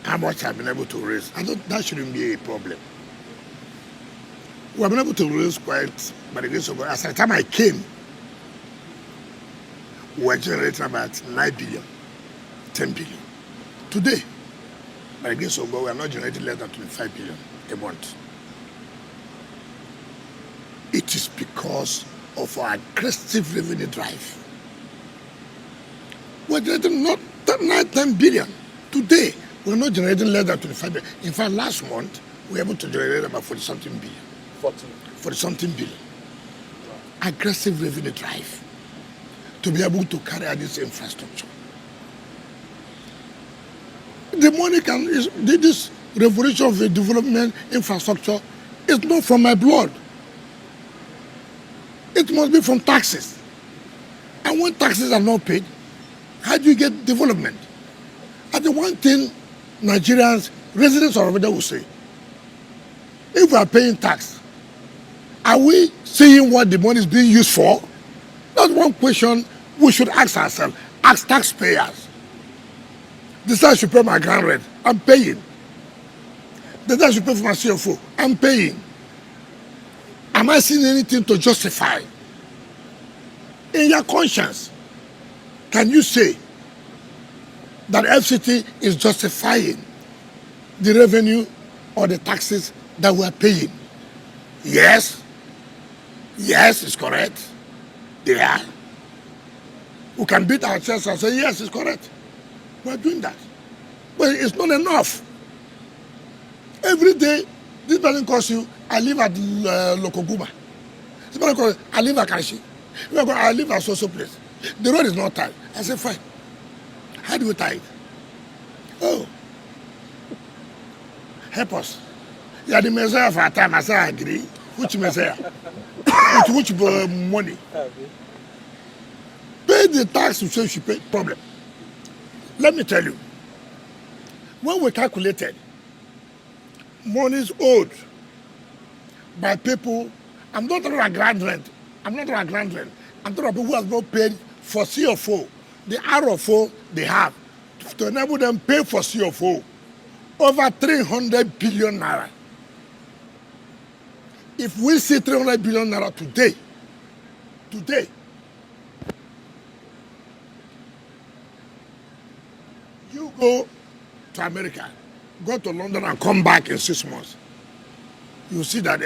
how much I've been able to raise. I thought that shouldn't be a problem. We have been able to raise quite, by the grace of God. As the time I came, we were generating about 9 billion, 10 billion. Today, by the grace of God, we are not generating less than 25 billion a month. It is because of our aggressive revenue drive. We're generating not 9, 10 billion. Today, we're not generating less than 25 billion. In fact, last month, we were able to generate about 40-something billion. 40-something billion. Aggressive revenue drive to be able to carry out this infrastructure. The money this revolution of the development infrastructure is not from my blood. It must be from taxes. And when taxes are not paid, how do you get development? And the one thing Nigerians, residents of Rwanda will say, if we are paying tax, are we seeing what the money is being used for? That's one question we should ask ourselves, as taxpayers. The time I should pay my ground rent, I'm paying. The time I should pay for my CFO, I'm paying. Am I seeing anything to justify? In your conscience, can you say that FCT is justifying the revenue or the taxes that we are paying? Yes. Yes, it's correct. They are. We can beat our chest and say, yes, it's correct. We're doing that. But it's not enough. Every day, this person calls you, I live at Lokoguma. This person calls you, I live at Kashi. I live at so place. The road is not tight. I say, fine. How do we tie it? Oh. Help us. You are the Messiah of our time. I say, I agree. Which Messiah? which money? Pay the tax you say you should pay. Problem. Let me tell you. When we calculated monies owed by people, I'm not talking about grand rent. I'm not talking about grand rent. I'm talking about people who have not paid for CFO. The RFO they have to enable them pay for CFO. Over 300 billion naira. If we see 300 billion naira today, you go to America, go to London and come back in 6 months, you will see that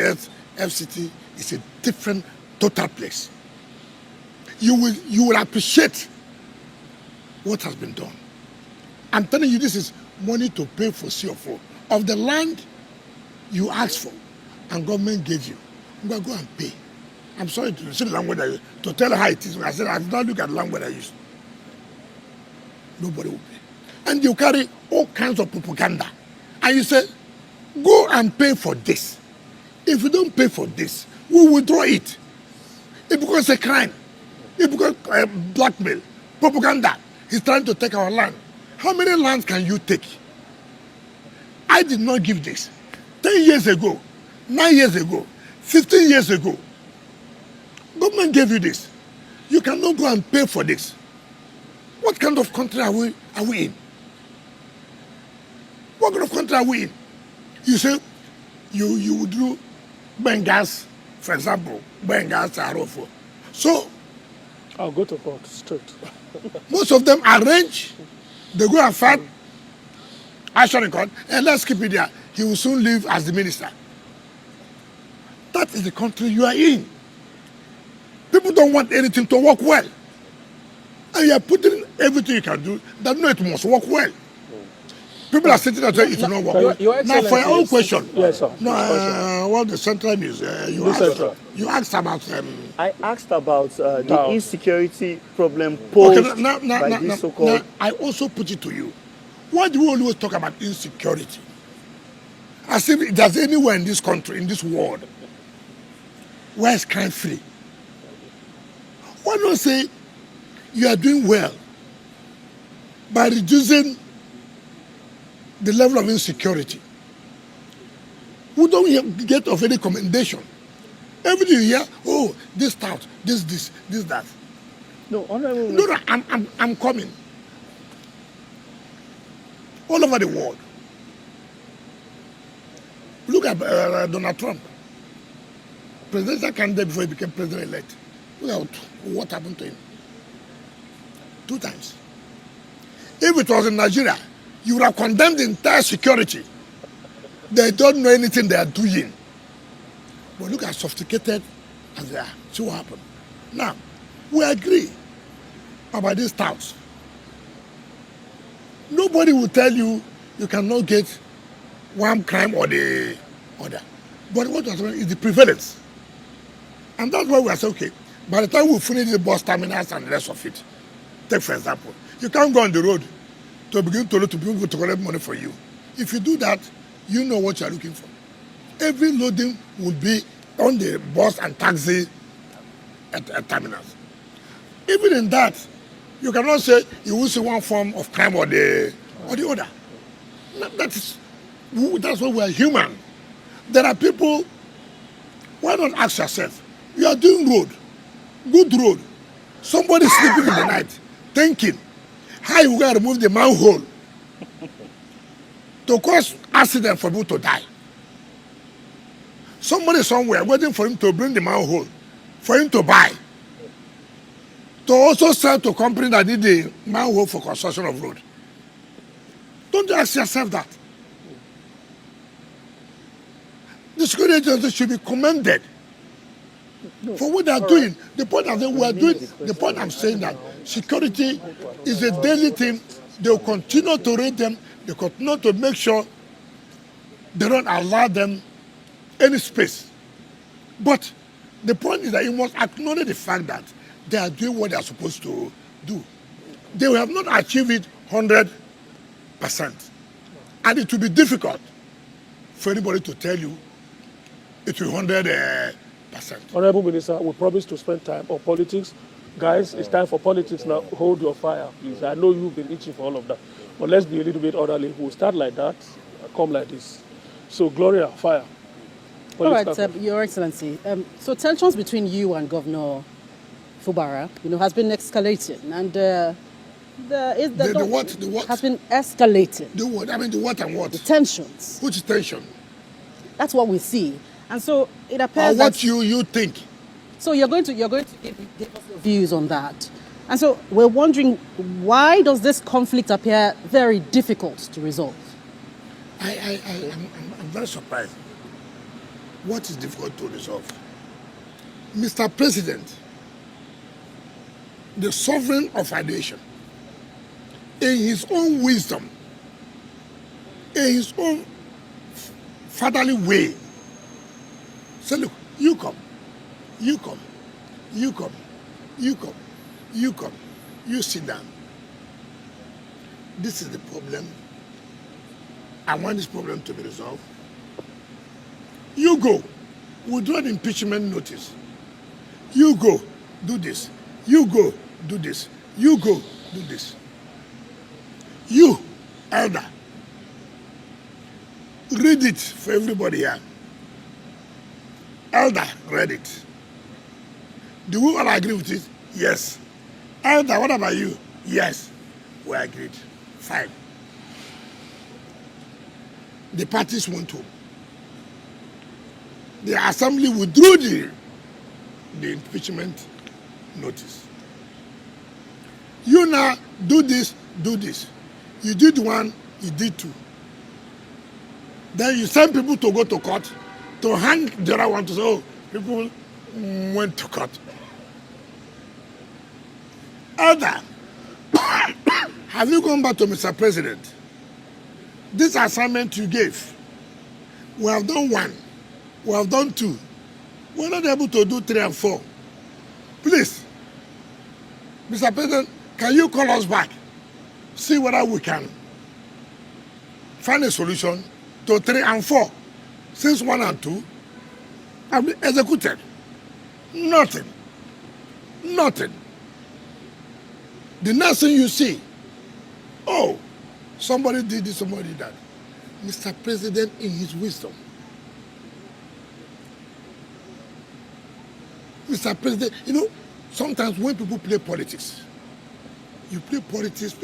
FCT is a different total place. You will appreciate what has been done. I'm telling you, this is money to pay for CFO of the land you asked for and government gave you. I'm going to go and pay. I'm sorry to see the language I used, to tell how it is. I said, I've not looked at the language I used. Nobody will pay. And you carry all kinds of propaganda. And you say, go and pay for this. If you don't pay for this, we will withdraw it. It becomes a crime. It becomes blackmail. Propaganda. He's trying to take our land. How many lands can you take? I did not give this. 10 years ago, 9 years ago, 15 years ago, government gave you this. You cannot go and pay for this. What kind of country are we in? What kind of country are we in? You say you would do Bengas, for example, Bengas Arofo. So I'll go to court straight. Most of them arrange, they go and fight action in court, and let's keep it there. He will soon leave as the minister. That is the country you are in. People don't want anything to work well. And you are putting everything you can do that no, it must work well. People are sitting there saying it will not work well. Now, for your own question, yes, sir. No, what the central news you asked about. I asked about the insecurity problem posed by this so-called. I also put it to you. Why do we always talk about insecurity? As if there's anywhere in this country, in this world, where it's crime free. Why not say you are doing well by reducing the level of insecurity? We don't get of any commendation. Everything you hear, oh, this stout, this, that. No, honorable. No, I'm coming. All over the world. Look at Donald Trump, presidential candidate before he became president-elect. Look at what happened to him. 2 times. If it was in Nigeria, you would have condemned the entire security. They don't know anything they are doing. But look how sophisticated as they are. See what happened. Now, we agree about these touts. Nobody will tell you you cannot get one crime or the other. But what was is the prevalence. And that's why we are saying, okay, by the time we finish the bus terminals and the rest of it, take for example, you can't go on the road to begin to people to collect money for you. If you do that, you know what you are looking for. Every loading will be on the bus and taxi at terminals. Even in that, you cannot say you will see one form of crime or the other. That's why we are human. There are people, why not ask yourself, you are doing road, good road, somebody sleeping in the night, thinking, how you going to remove the manhole to cause accident for people to die? Somebody somewhere waiting for him to bring the manhole, for him to buy, to also sell to a company that need the manhole for construction of road. Don't you ask yourself that? The security agencies should be commended for what they are doing. The point I'm saying, we are doing, the point I'm saying that security is a daily thing. They will continue to rate them. They continue to make sure they don't allow them any space. But the point is that you must acknowledge the fact that they are doing what they are supposed to do. They will have not achieved it 100%. And it will be difficult for anybody to tell you it will 100%. Honorable Minister, we promise to spend time on politics. Guys, it's time for politics now. Hold your fire, please. I know you've been itching for all of that. But let's be a little bit orderly. We'll start like that, come like this. So, Gloria, fire. All right, Your Excellency. So tensions between you and Governor Fubara, has been escalating, and the what has been escalating. The what? I mean, the what and what? The tensions. Which tension? That's what we see, and so it appears. Or what you think? So you're going to give us your views on that, and so we're wondering, why does this conflict appear very difficult to resolve? I'm very surprised. What is difficult to resolve? Mr. President, the sovereign of our nation, in his own wisdom, in his own fatherly way, said, look, you come, you sit down. This is the problem. I want this problem to be resolved. You go, withdraw the impeachment notice. You go, do this. You go, do this. You go, do this. You, elder, read it for everybody here. Elder, read it. Do we all agree with it? Yes. Elder, what about you? Yes. We agreed. Fine. The parties went home. The assembly withdrew the impeachment notice. You now do this, do this. You did one, you did two. Then you send people to go to court to hang the other one to say, oh, people went to court. Elder, have you gone back to Mr. President? This assignment you gave, we have done one. We have done two. We're not able to do 3 and 4. Please, Mr. President, can you call us back? See whether we can find a solution to 3 and 4. Since 1 and 2 have been executed. Nothing. Nothing. The next thing you see, oh, somebody did this, somebody did that. Mr. President, in his wisdom, Mr. President, sometimes when people play politics, you play politics,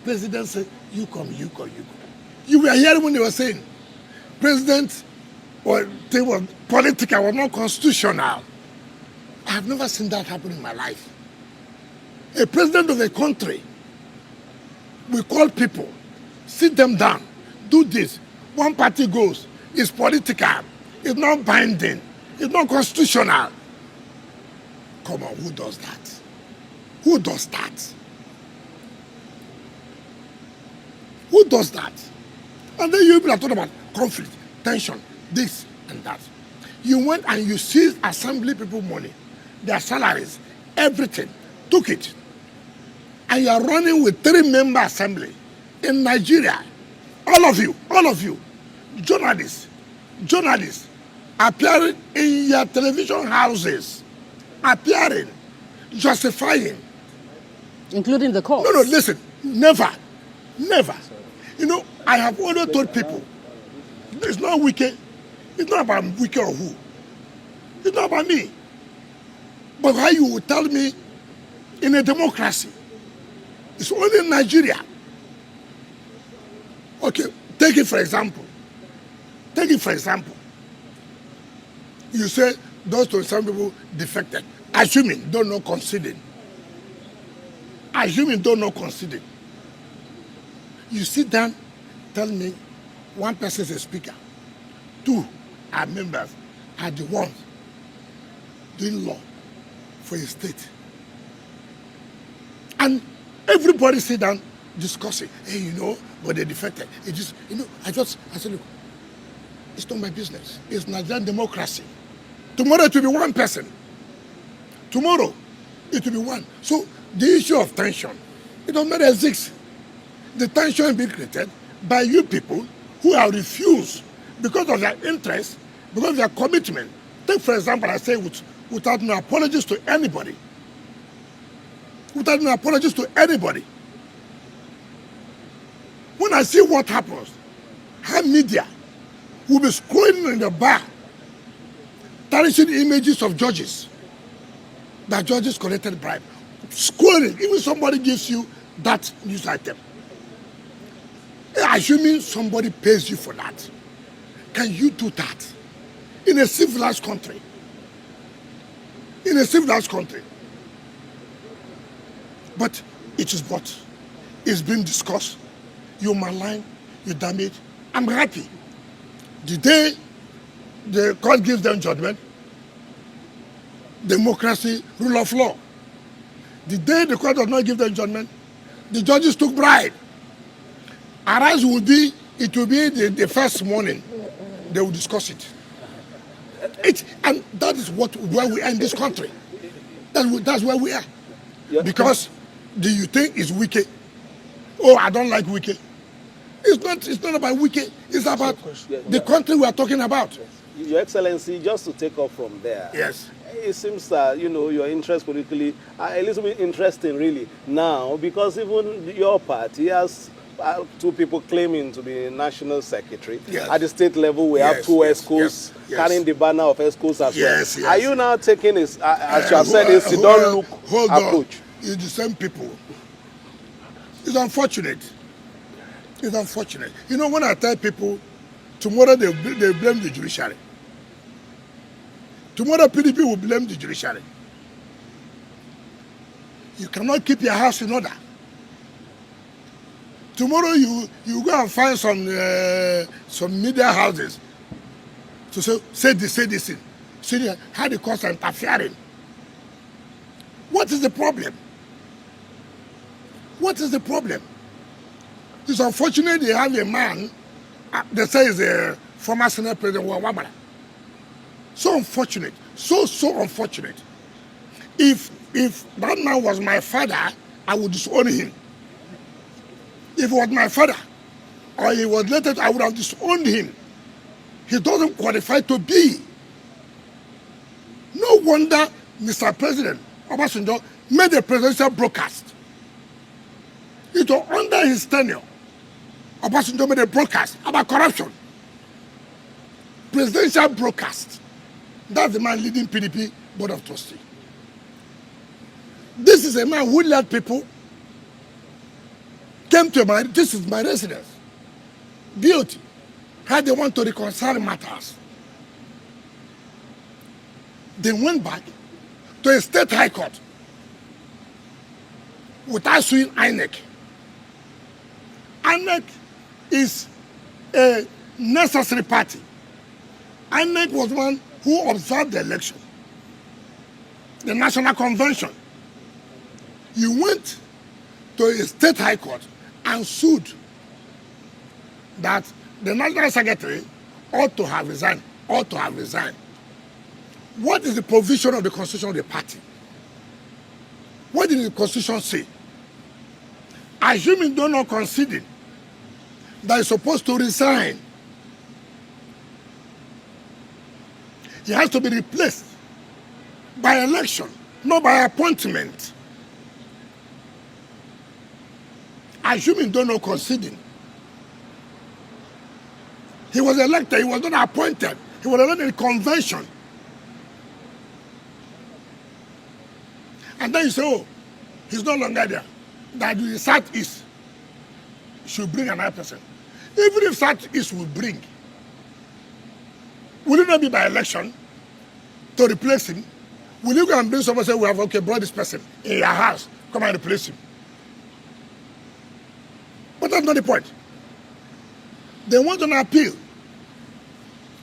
President says, you come, you come, you come. You were hearing when they were saying, President, or they were political, were not constitutional. I have never seen that happen in my life. A president of a country will call people, sit them down, do this. One party goes, it's political, it's not binding, it's not constitutional. Come on, who does that? Who does that? Who does that? And then you people are talking about conflict, tension, this and that. You went and you seized assembly people money, their salaries, everything, took it. And you are running with 3-member assembly in Nigeria. All of you, journalists, appearing in your television houses, appearing, justifying. Including the court. No, listen, never. You know, I have always told people, it's not Wike, it's not about Wike or who. It's not about me. But how you will tell me in a democracy, it's only in Nigeria. Okay, take it for example. You say those 27 people defected. Assuming, don't know conceding. You sit down, tell me one person is a speaker, 2 are members, are the ones doing law for a state. And everybody sit down discussing, hey, you know, but they defected. It just, you know, I said, look, it's not my business. It's Nigerian democracy. Tomorrow it will be one person. Tomorrow it will be one. So the issue of tension, it does not exist. The tension is being created by you people who have refused because of their interest, because of their commitment. Take, for example, I say without no apologies to anybody. When I see what happens, how media will be scrolling in the bar, tarnishing images of judges, that judges collected bribe. Scrolling, even somebody gives you that news item. Assuming somebody pays you for that, can you do that in a civilized country? But it is what is being discussed. You malign, you damage. I'm happy. The day the court gives them judgment, democracy, rule of law. The day the court does not give them judgment, the judges took bribe. Arise will be, it will be the first morning they will discuss it. And that is where we are in this country. That's where we are. Because do you think it's Wike? Oh, I don't like Wike. It's not about Wike. It's about the country we are talking about. Your Excellency, just to take off from there. Yes. It seems that, you know, your interest politically are a little bit interesting really now, because even your party has 2 people claiming to be national secretary. Yes. At the state level, we have 2 ESCOs carrying the banner of ESCOs as well. Are you now taking this, as you have said, it's the don't look approach? It's the same people. It's unfortunate. You know, when I tell people, tomorrow they blame the judiciary. Tomorrow PDP will blame the judiciary. You cannot keep your house in order. Tomorrow you go and find some media houses to say this. See how the courts are interfering. What is the problem? It's unfortunate they have a man, they say is a former Senate President, Wabara. So unfortunate, so unfortunate. If that man was my father, I would disown him. If it was my father, or he was later, I would have disowned him. He doesn't qualify to be. No wonder Mr. President Obasanjo made a presidential broadcast. It was under his tenure. Obasanjo made a broadcast about corruption. Presidential broadcast. That's the man leading PDP Board of Trustees. This is a man who led people, came to this is my residence. Beauty. How they want to reconcile matters. They went back to a state high court without suing INEC. INEC is a necessary party. INEC was one who observed the election. The National Convention. You went to a state high court and sued that the National Secretary ought to have resigned. What is the provision of the constitution of the party? What did the constitution say? Assuming they're not conceding that he's supposed to resign, he has to be replaced by election, not by appointment. Assuming they're not conceding, he was elected, he was not appointed, he was elected in convention. And then you say, oh, he's no longer there. That the Southeast should bring another person. Even if Southeast will bring, will it not be by election to replace him? Will you go and bring someone and say, we have brought this person in your house, come and replace him? But that's not the point. They want an appeal.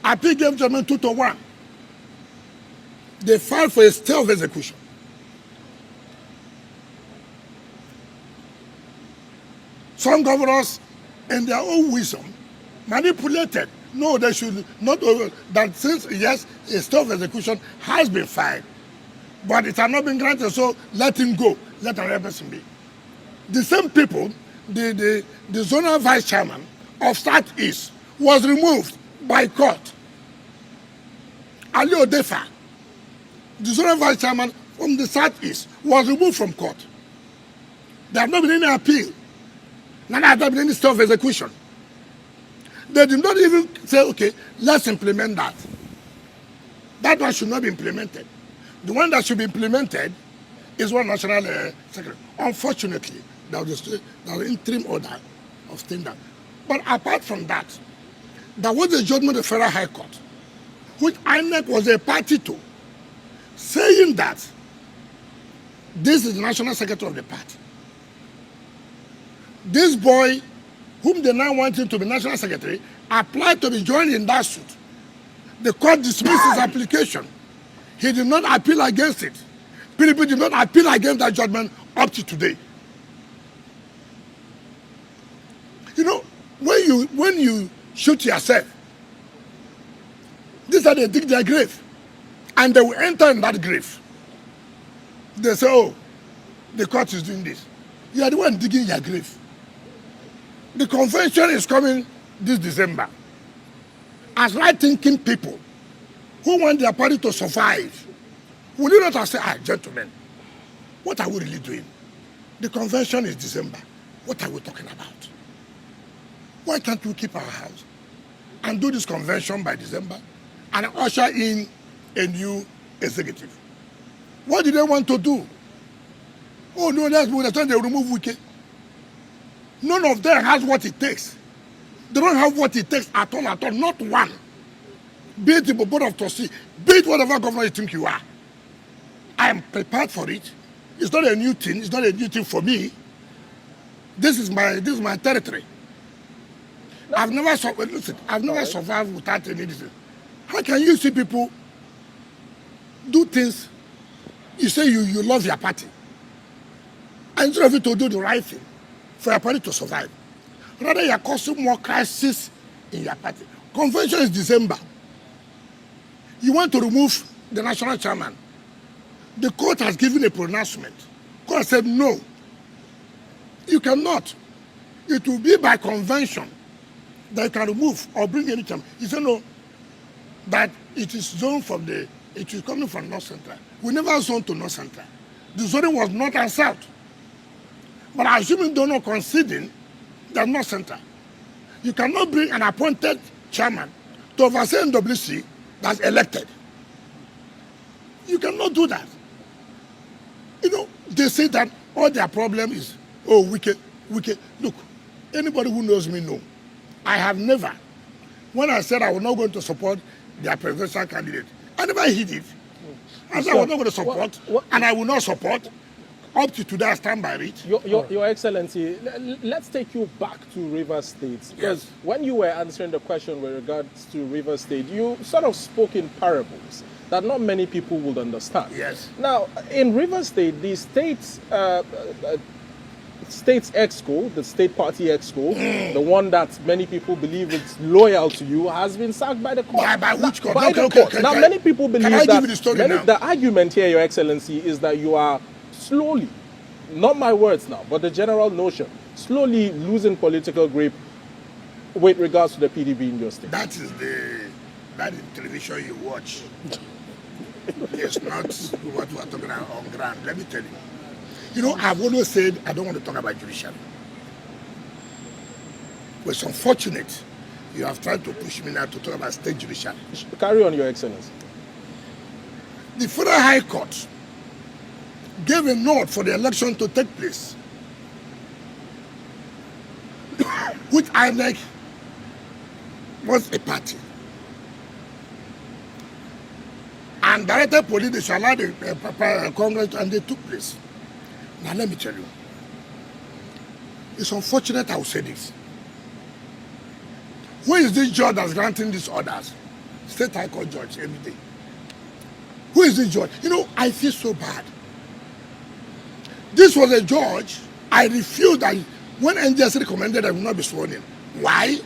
Appeal gave judgment 2-1. They filed for a stay of execution. Some governors, in their own wisdom, manipulated. No, they should not, that since, yes, a stay of execution has been filed, but it has not been granted, so let him go, let another person be. The same people, the zonal vice chairman of Southeast was removed by court. Ali Odefa, the zonal vice chairman from the Southeast, was removed from court. There have not been any appeal. None has there been any stay of execution. They did not even say, okay, let's implement that. That one should not be implemented. The one that should be implemented is one national secretary. Unfortunately, there was an interim order of staying down. But apart from that, there was a judgment of the Federal High Court, which INEC was a party to, saying that this is the national secretary of the party. This boy, whom they now want him to be national secretary, applied to be joined in that suit. The court dismissed his application. He did not appeal against it. PDP did not appeal against that judgment up to today. You know, when you shoot yourself, these are they dig their grave, and they will enter in that grave. They say, oh, the court is doing this. You are the one digging your grave. The convention is coming this December. As right-thinking people who want their party to survive, will you not have said, gentlemen, what are we really doing? The convention is December. What are we talking about? Why can't we keep our house and do this convention by December and usher in a new executive? What do they want to do? Oh, no, that's when they remove Wike. None of them has what it takes. They don't have what it takes at all, not one. Be it the board of trustees, be it whatever governor you think you are. I am prepared for it. It's not a new thing. It's not a new thing for me. This is my territory. No. I've never survived without any reason. How can you see people do things? You say you love your party, and instead of you to do the right thing for your party to survive, rather you're causing more crisis in your party. Convention is December. You want to remove the national chairman. The court has given a pronouncement. The court said no. You cannot. It will be by convention that you can remove or bring any chairman. He said no. That it is zoned from it is coming from North Central. We never zoned to North Central. The zoning was North and South. But assuming they're not conceding, they're North Central. You cannot bring an appointed chairman to oversee NWC that's elected. You cannot do that. You know, they say that all their problem is, oh, Wike. Look, anybody who knows me know. I have never, when I said I was not going to support their presidential candidate, I never hid it. I said I was not going to support, and I will not support. Up to today, I stand by it. Your Excellency, let's take you back to Rivers State. Because when you were answering the question with regards to Rivers State, you sort of spoke in parables that not many people would understand. Yes. Now, in Rivers State, the state state's exco, the state party exco, the one that many people believe is loyal to you, has been sacked by the court. By which court? By the court. Now, many people believe that. Give you the story now? The argument here, Your Excellency, is that you are slowly, not my words now, but the general notion, slowly losing political grip with regards to the PDP in your state. That is the television you watch. It's not what we are talking about on ground. Let me tell you. You know, I've always said I don't want to talk about judiciary. But it's unfortunate you have tried to push me now to talk about state judiciary. Carry on, Your Excellency. The Federal High Court gave a nod for the election to take place, which INEC was a party, and directed police they shall allow the Congress, and they took place. Now let me tell you, it's unfortunate I will say this. Who is this judge that's granting these orders? State High Court judge every day. Who is this judge? You know, I feel so bad. This was a judge I refused that when NJS recommended I will not be sworn in. Why?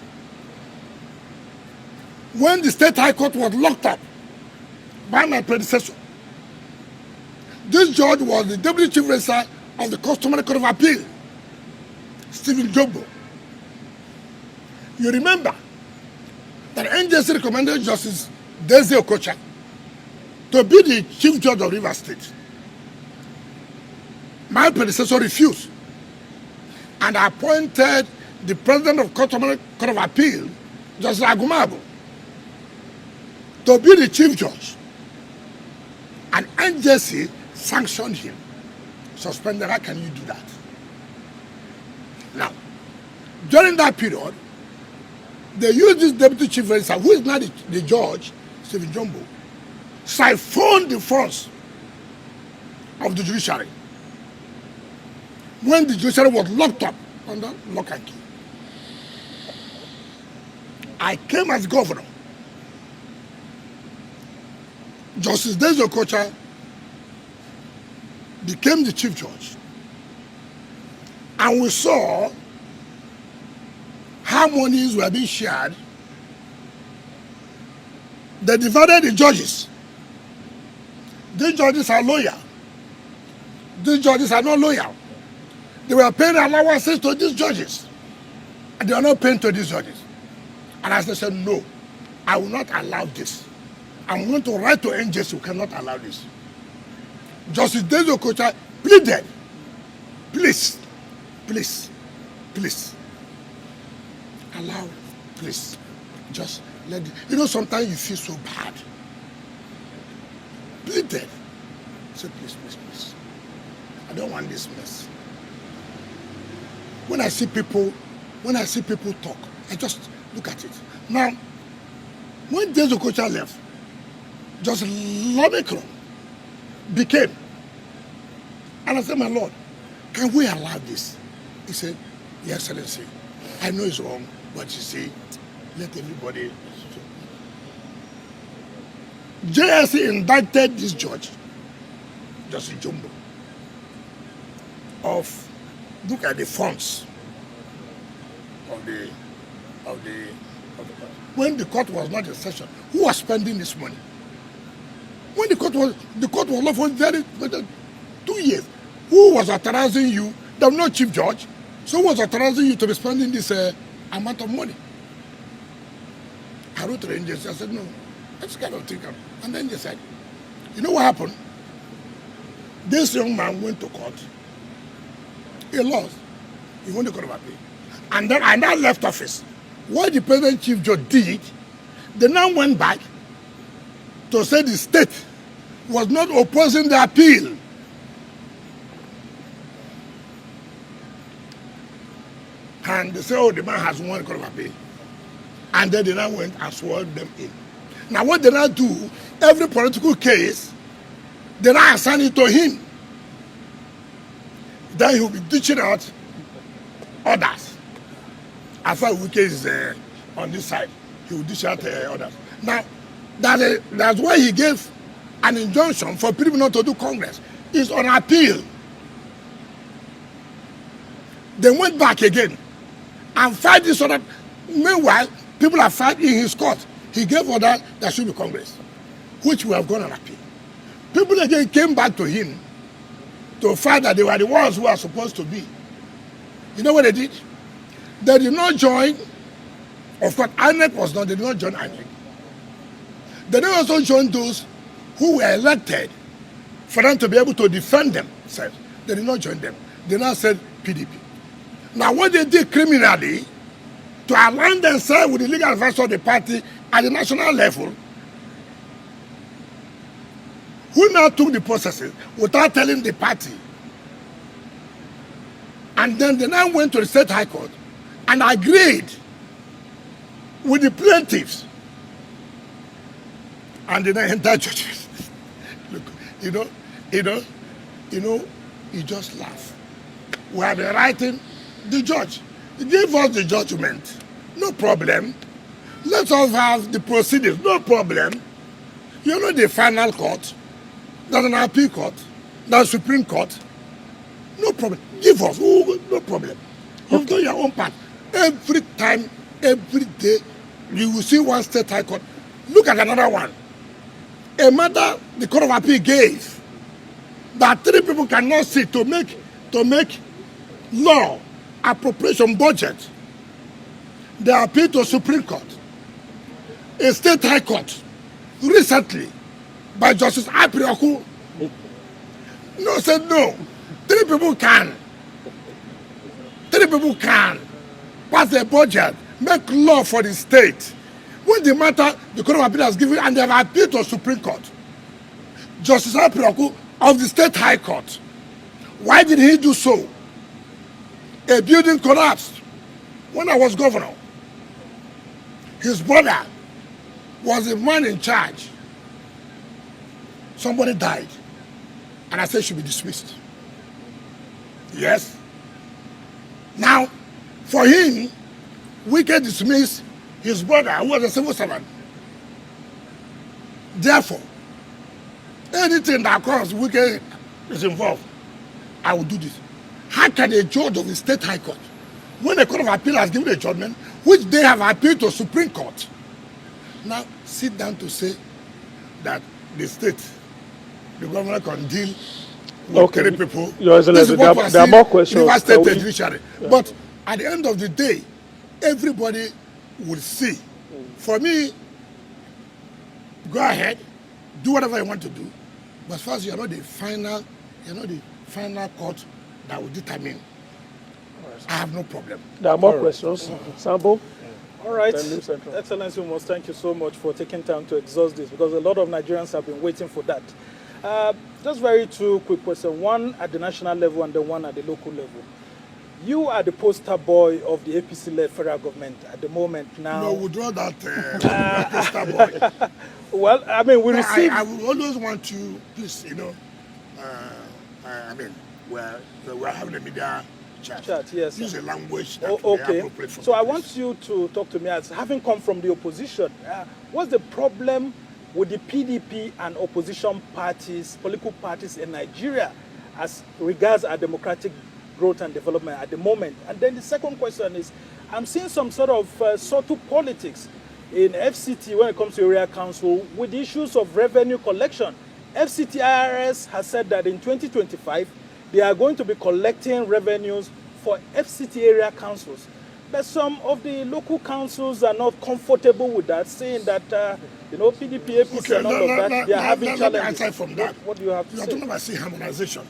When the State High Court was locked up by my predecessor, this judge was the Deputy Chief Registrar of the Customary Court of Appeal, Stephen Jumbo. You remember that NJS recommended Justice Deze Okocha to be the Chief Judge of Rivers State. My predecessor refused and appointed the President of Customary Court of Appeal, Justice Agumabo, to be the Chief Judge. And NJC sanctioned him, suspended. How can you do that? Now, during that period, they used this Deputy Chief Registrar, who is now the judge, Stephen Jumbo, siphoned the funds of the judiciary when the judiciary was locked up under lock and key. I came as governor. Justice Deze Okocha became the chief judge. And we saw how monies were being shared. They divided the judges. These judges are loyal. These judges are not loyal. They were paying allowances to these judges. And they are not paying to these judges. And as they said, no, I will not allow this. I'm going to write to NJS, we cannot allow this. Justice Deze Okocha pleaded, please, please, please, allow, please, just let it. You know, sometimes you feel so bad. Pleaded. Say, please, please, please. I don't want this mess. When I see people talk, I just look at it. Now, when Deze Okocha left, just Lomicron became. And I said, my Lord, can we allow this? He said, Your Excellency, I know it's wrong, but you see, let everybody. JSC indicted this judge, Justice Jumbo, of, look at the funds of the when the court was not in session, who was spending this money? When the court was locked for 2 years, who was authorizing you? There was no chief judge, so who was authorizing you to be spending this amount of money? I wrote to the NJS, I said, no, let's kind of think. And then they said, you know what happened? This young man went to court. He lost. He went to court of appeal. And then I now left office. What the President Chief Judge did, they now went back to say the state was not opposing the appeal. And they say, oh, the man has won the court of appeal. And then they now went and swore them in. Now what they now do, every political case, they now assign it to him. Then he will be teaching out others. As far as Wike is on this side, he will dish out others. Now, that's why he gave an injunction for people not to do Congress. It's on appeal. They went back again and filed this order. Meanwhile, people are fighting in his court. He gave order that should be Congress, which we have gone and appeal. People again came back to him to fight that they were the ones who are supposed to be. You know what they did? They did not join. Of course, INEC was not. They did not join INEC. They did also join those who were elected for them to be able to defend themselves. They did not join them. They now said PDP. Now, what they did criminally, to align themselves with the legal advice of the party at the national level, who now took the processes without telling the party. And then they now went to the State High Court and agreed with the plaintiffs. And they now entered judgment. Look, you just laugh. We have been writing the judge. Give us the judgment. No problem. Let us have the proceedings. No problem. You know the final court. There's an appeal court. There's Supreme Court. No problem. Give us. Oh, no problem. You've done your own part. Every time, every day, you will see one State High Court. Look at another one. A matter the Court of Appeal gave that 3 people cannot sit to make law, appropriation, budget. They appeal to Supreme Court. A State High Court recently by Justice Aprioku. No, said no. 3 people can. 3 people can pass a budget, make law for the state. When the matter the Court of Appeal has given and they have appealed to Supreme Court, Justice Aprioku of the State High Court, why did he do so? A building collapsed when I was governor. His brother was the man in charge. Somebody died. And I said she should be dismissed. Yes. Now, for him, Wike dismissed his brother, who was a civil servant. Therefore, anything that comes, Wike is involved. I will do this. How can a judge of the State High Court, when the Court of Appeal has given a judgment, which they have appealed to Supreme Court, now sit down to say that the state, the government can deal with 3 people? Your Excellency, there are more questions. State judiciary. Yeah. But at the end of the day, everybody will see. For me, go ahead, do whatever you want to do. But first, you're not the final court that will determine. I have no problem. There are more questions. Sambo? All right. Excellency, we must thank you so much for taking time to exhaust this, because a lot of Nigerians have been waiting for that. Just very 2 quick questions. One at the national level and then one at the local level. You are the poster boy of the APC-led federal government at the moment now. No, withdraw that poster boy. Well, I mean, we receive... I will always want you, please, we're having a media chat. Yes. Use a language that will be appropriate for So I want you to talk to me as having come from the opposition. What's the problem with the PDP and opposition parties, political parties in Nigeria as regards our democratic growth and development at the moment? And then the second question is, I'm seeing some sort of subtle politics in FCT when it comes to area council with the issues of revenue collection. FCT IRS has said that in 2025, they are going to be collecting revenues for FCT area councils. But some of the local councils are not comfortable with that, saying that, PDP, APC and all of that, they are having challenges. Aside from that, what do you have to say? You are talking about harmonization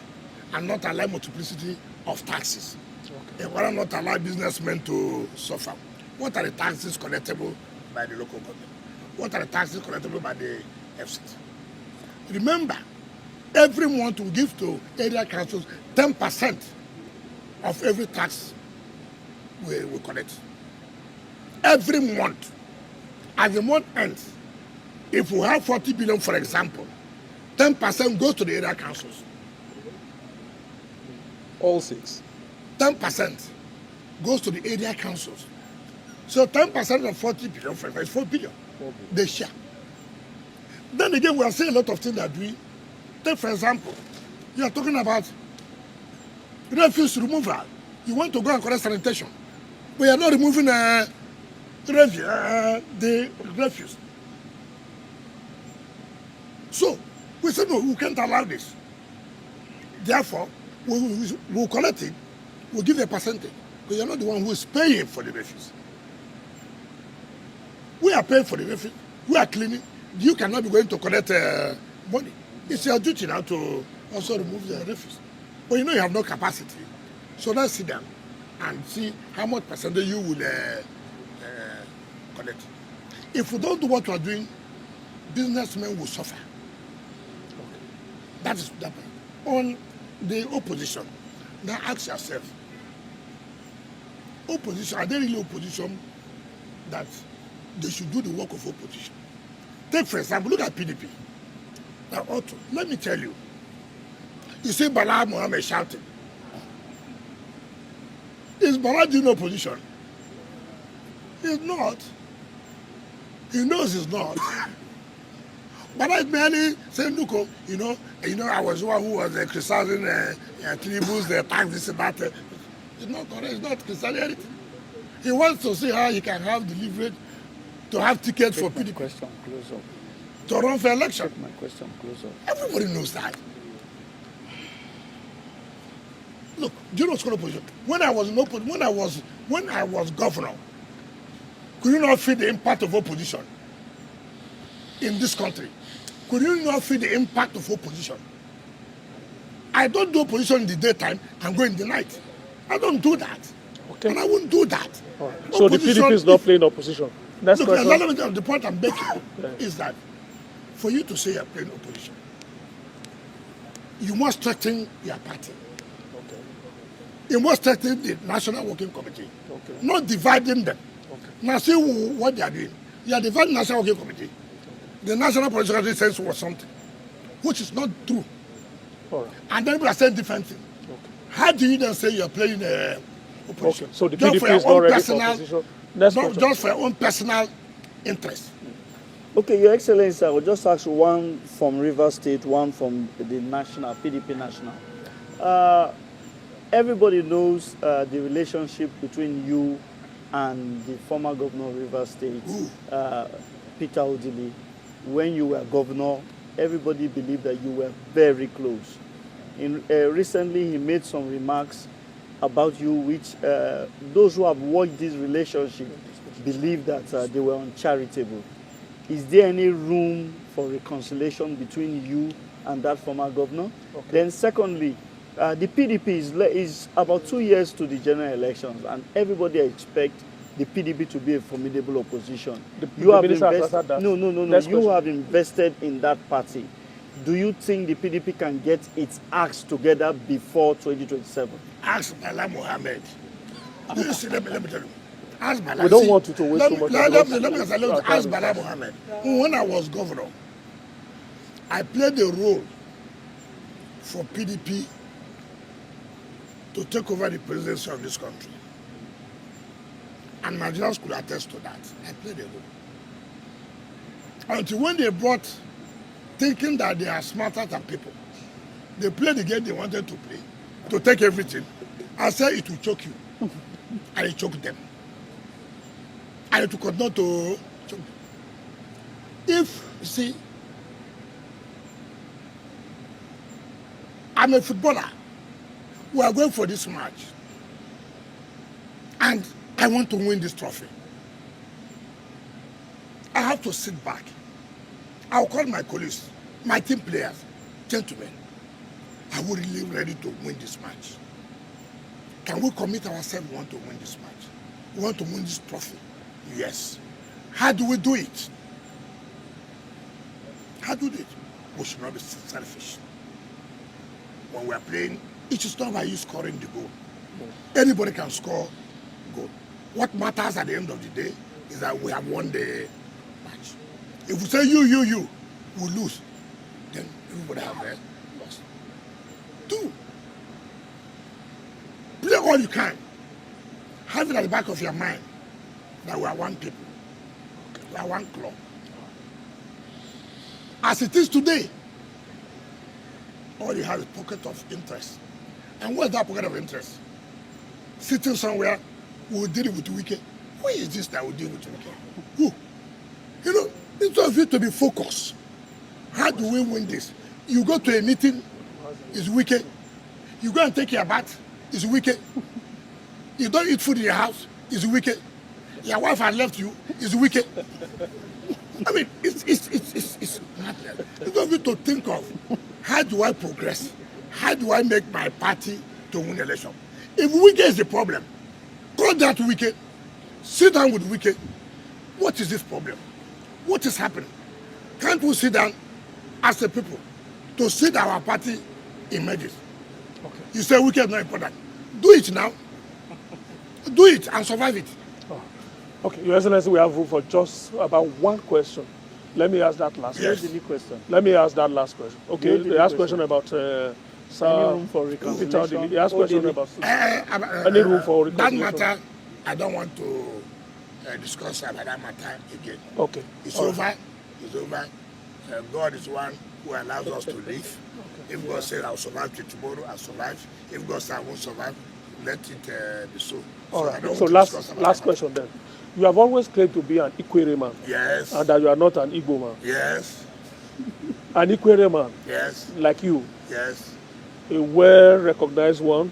and not allow multiplicity of taxes. Okay. And why not allow businessmen to suffer? What are the taxes collectible by the local government? What are the taxes collectible by the FCT? Remember, every month we give to area councils 10% of every tax we collect. Every month. As the month ends, if we have 40 billion, for example, 10% goes to the area councils. All 6. 10% goes to the area councils. So 10% of 40 billion, for example, is 4 billion. They share. Then again, we are seeing a lot of things that we take, for example, you are talking about refuse removal You want to go and collect sanitation, but you're not removing the refuse. So we said, no, we can't allow this. Therefore, we'll collect it, we'll give a percentage, because you're not the one who is paying for the refuse. We are paying for the refuse, we are cleaning. You cannot be going to collect money. It's your duty now to also remove the refuse. But you know you have no capacity. So let's sit down and see how much percentage you will collect. If we don't do what we are doing, businessmen will suffer. Okay. That is that point. On the opposition, now ask yourself, opposition, are they really opposition that they should do the work of opposition? Take, for example, look at PDP. Now, Otto, let me tell you. You see Bala Mohammed shouting. Is Bala doing opposition? He's not. He knows he's not. Bala is merely saying, look, I was the one who was criticizing Tinubu's tax, this and that. It's not correct. It's not criticizing anything. He wants to see how he can have the leverage to have tickets for PDP. Question close up. To run for election. My question close up. Everybody knows that. Look, do you know what's called opposition? When I was governor, could you not feel the impact of opposition in this country? Could you not feel the impact of opposition? I don't do opposition in the daytime and go in the night. I don't do that. Okay. And I wouldn't do that. Right. So the PDP is not playing opposition. That's look, the point I'm making is that for you to say you're playing opposition, you must strengthen your party. Okay. You must strengthen the National Working Committee. Okay. Not dividing them. Okay. Now see what they are doing. You are dividing the National Working Committee. Okay. The National Political Committee says was something, which is not true. Right. And then we are saying different things. Okay. How do you then say you are playing opposition? Okay. So the PDP is not ready for opposition? Not just for your own personal interest. Okay, Your Excellency, I will just ask one from Rivers State, one from the national, PDP national. Everybody knows the relationship between you and the former governor of Rivers State, Peter Odili. When you were governor, everybody believed that you were very close. Recently, he made some remarks about you, which those who have watched this relationship believe that they were uncharitable. Is there any room for reconciliation between you and that former governor? Okay. Then secondly, the PDP is about 2 years to the general elections, and everybody expects the PDP to be a formidable opposition. You have invested in that party. Do you think the PDP can get its acts together before 2027? Ask Bala Mohammed. Let me tell you. Ask Bala. We don't want you to waste so much. Let me ask Bala Mohammed. When I was governor, I played a role for PDP to take over the presidency of this country. And Nigerians could attest to that. I played a role. Until when they brought, thinking that they are smarter than people, they played the game they wanted to play, to take everything. I said it will choke you. And it choked them. And it will continue to choke them. If, you see, I'm a footballer, we are going for this match, and I want to win this trophy. I have to sit back. I'll call my colleagues, my team players, gentlemen, are we really ready to win this match? Can we commit ourselves? We want to win this match. We want to win this trophy. Yes. How do we do it? How do we do it? We should not be selfish. When we are playing, it is not by you scoring the goal. Anybody can score goal. What matters at the end of the day is that we have won the match. If we say you, we lose, then everybody have lost. 2, play all you can. Have it at the back of your mind that we are one people. We are one club. As it is today, all you have is a pocket of interest. And what's that pocket of interest? sitting somewhere, we'll deal with Wike. Who is this that will deal with Wike? Who? You know, instead of you to be focused, how do we win this? You go to a meeting, it's Wike. You go and take your bath, it's Wike. You don't eat food in your house, it's Wike. Your wife has left you, it's Wike. I mean, it's madness. You don't need to think of how do I progress? How do I make my party to win the election? If Wike is the problem, call that Wike, sit down with Wike. What is this problem? What is happening? Can't we sit down as a people to see that our party emerges? Okay. You say Wike is not important. Do it now. Do it and survive it. Oh. Okay, Your Excellency, we have room for just about one question. Let me ask that last question. Let me ask that last question. Okay, the last question about any room for reconciliation? The last question about any room for reconciliation? That matter, I don't want to discuss about that matter again. Okay. It's over. It's over. God is one who allows us to live. Okay. If God says I'll survive till tomorrow, I'll survive. If God says I won't survive, let it be so. All right. So last question then. You have always claimed to be an Ikwere man. Yes. And that you are not an Igbo man. Yes. An Ikwere man. Yes. Like you. Yes. A well-recognized one.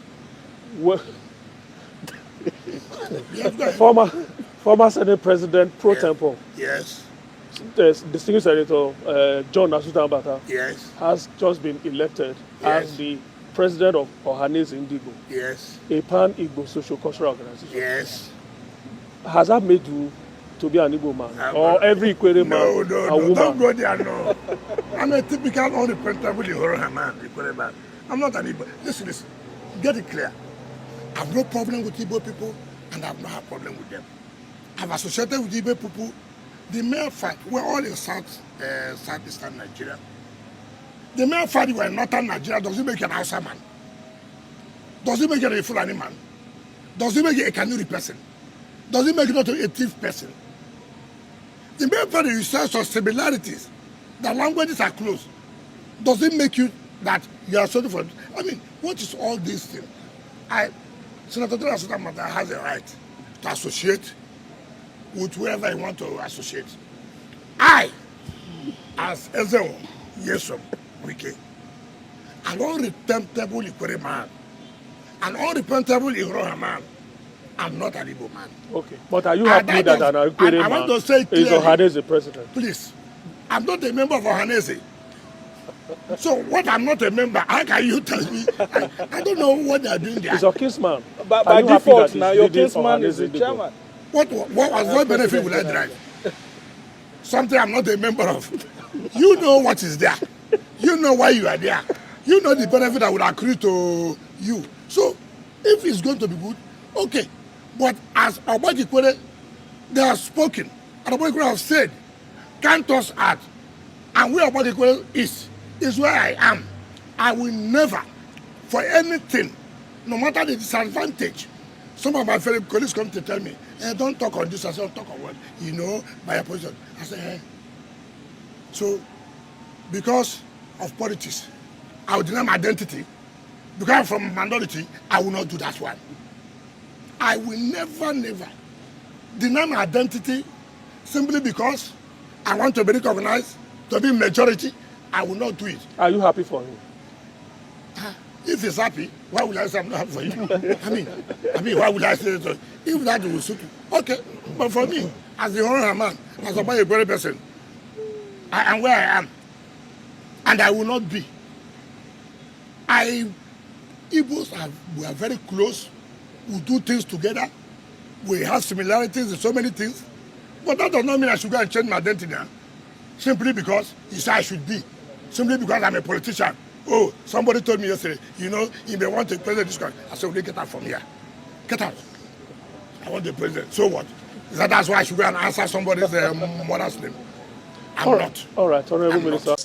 Former Senate President pro tempore. Yes. The distinguished Senator John Asutambata has just been elected as the president of Ohanese Indigo, a pan-Igbo social-cultural organization. Yes. Has that made you to be an Igbo man? Or every Ikwere man a woman? Don't go there, no. I'm a typical unrepentable Ihoro man, Ikwere man. I'm not an Igbo. Listen, get it clear. I have no problem with Igbo people, and I have not a problem with them. I've associated with Igbo people. The mere fact we're all in southeastern Nigeria. The mere fact we're in northern Nigeria doesn't make you an Hausa man. Doesn't make you a Fulani man. Doesn't make you a Kanuri person. Doesn't make you not a thief person. The mere fact that you share some similarities, the languages are close, doesn't make you that you are sorry for. I mean, what is all these things? Senator Asutambata has a right to associate with whoever I want to associate. I, as Nyesom, Nyesom, Wike, an unrepentable Ikwere man, an unrepentable Ihoro man, I'm not an Igbo man. Okay, but are you happy that an Ikwere man want to say clearly, is Ohanese president? Please, I'm not a member of Ohanese. So what I'm not a member, how can you tell me? I don't know what they're doing there. He's a kinsman. But by default, now your kinsman is the chairman. What benefit will I derive? Something I'm not a member of. You know what is there. You know why you are there. You know the benefit that would accrue to you. So, if it's going to be good, okay. But as Obagi Kwere, they have spoken. And Obagi Kwere have said, can't us add. And where Obagi Kwere is where I am. I will never, for anything, no matter the disadvantage. Some of my fellow colleagues come to tell me, don't talk on this, I say, talk on what? You know, my opposition. I say, So, because of politics, I will deny my identity. Because I'm from a minority, I will not do that one. I will never deny my identity simply because I want to be recognized, to be majority. I will not do it. Are you happy for him? If he's happy, why would I say I'm not happy for you? I mean, why would I say so? If that will suit you, okay. But for me, as the honorable man, as a very person, I am where I am, and I will not be. Igbos we are very close. We do things together. We have similarities in so many things. But that does not mean I should go and change my identity now. Simply because you say I should be. Simply because I'm a politician. Oh, somebody told me yesterday, you know, if they want to president this country, I said, okay, get out from here. Get out. I want the president. So what? That's why I should go and answer somebody's mother's name. I'm not. All right, Honorable Minister.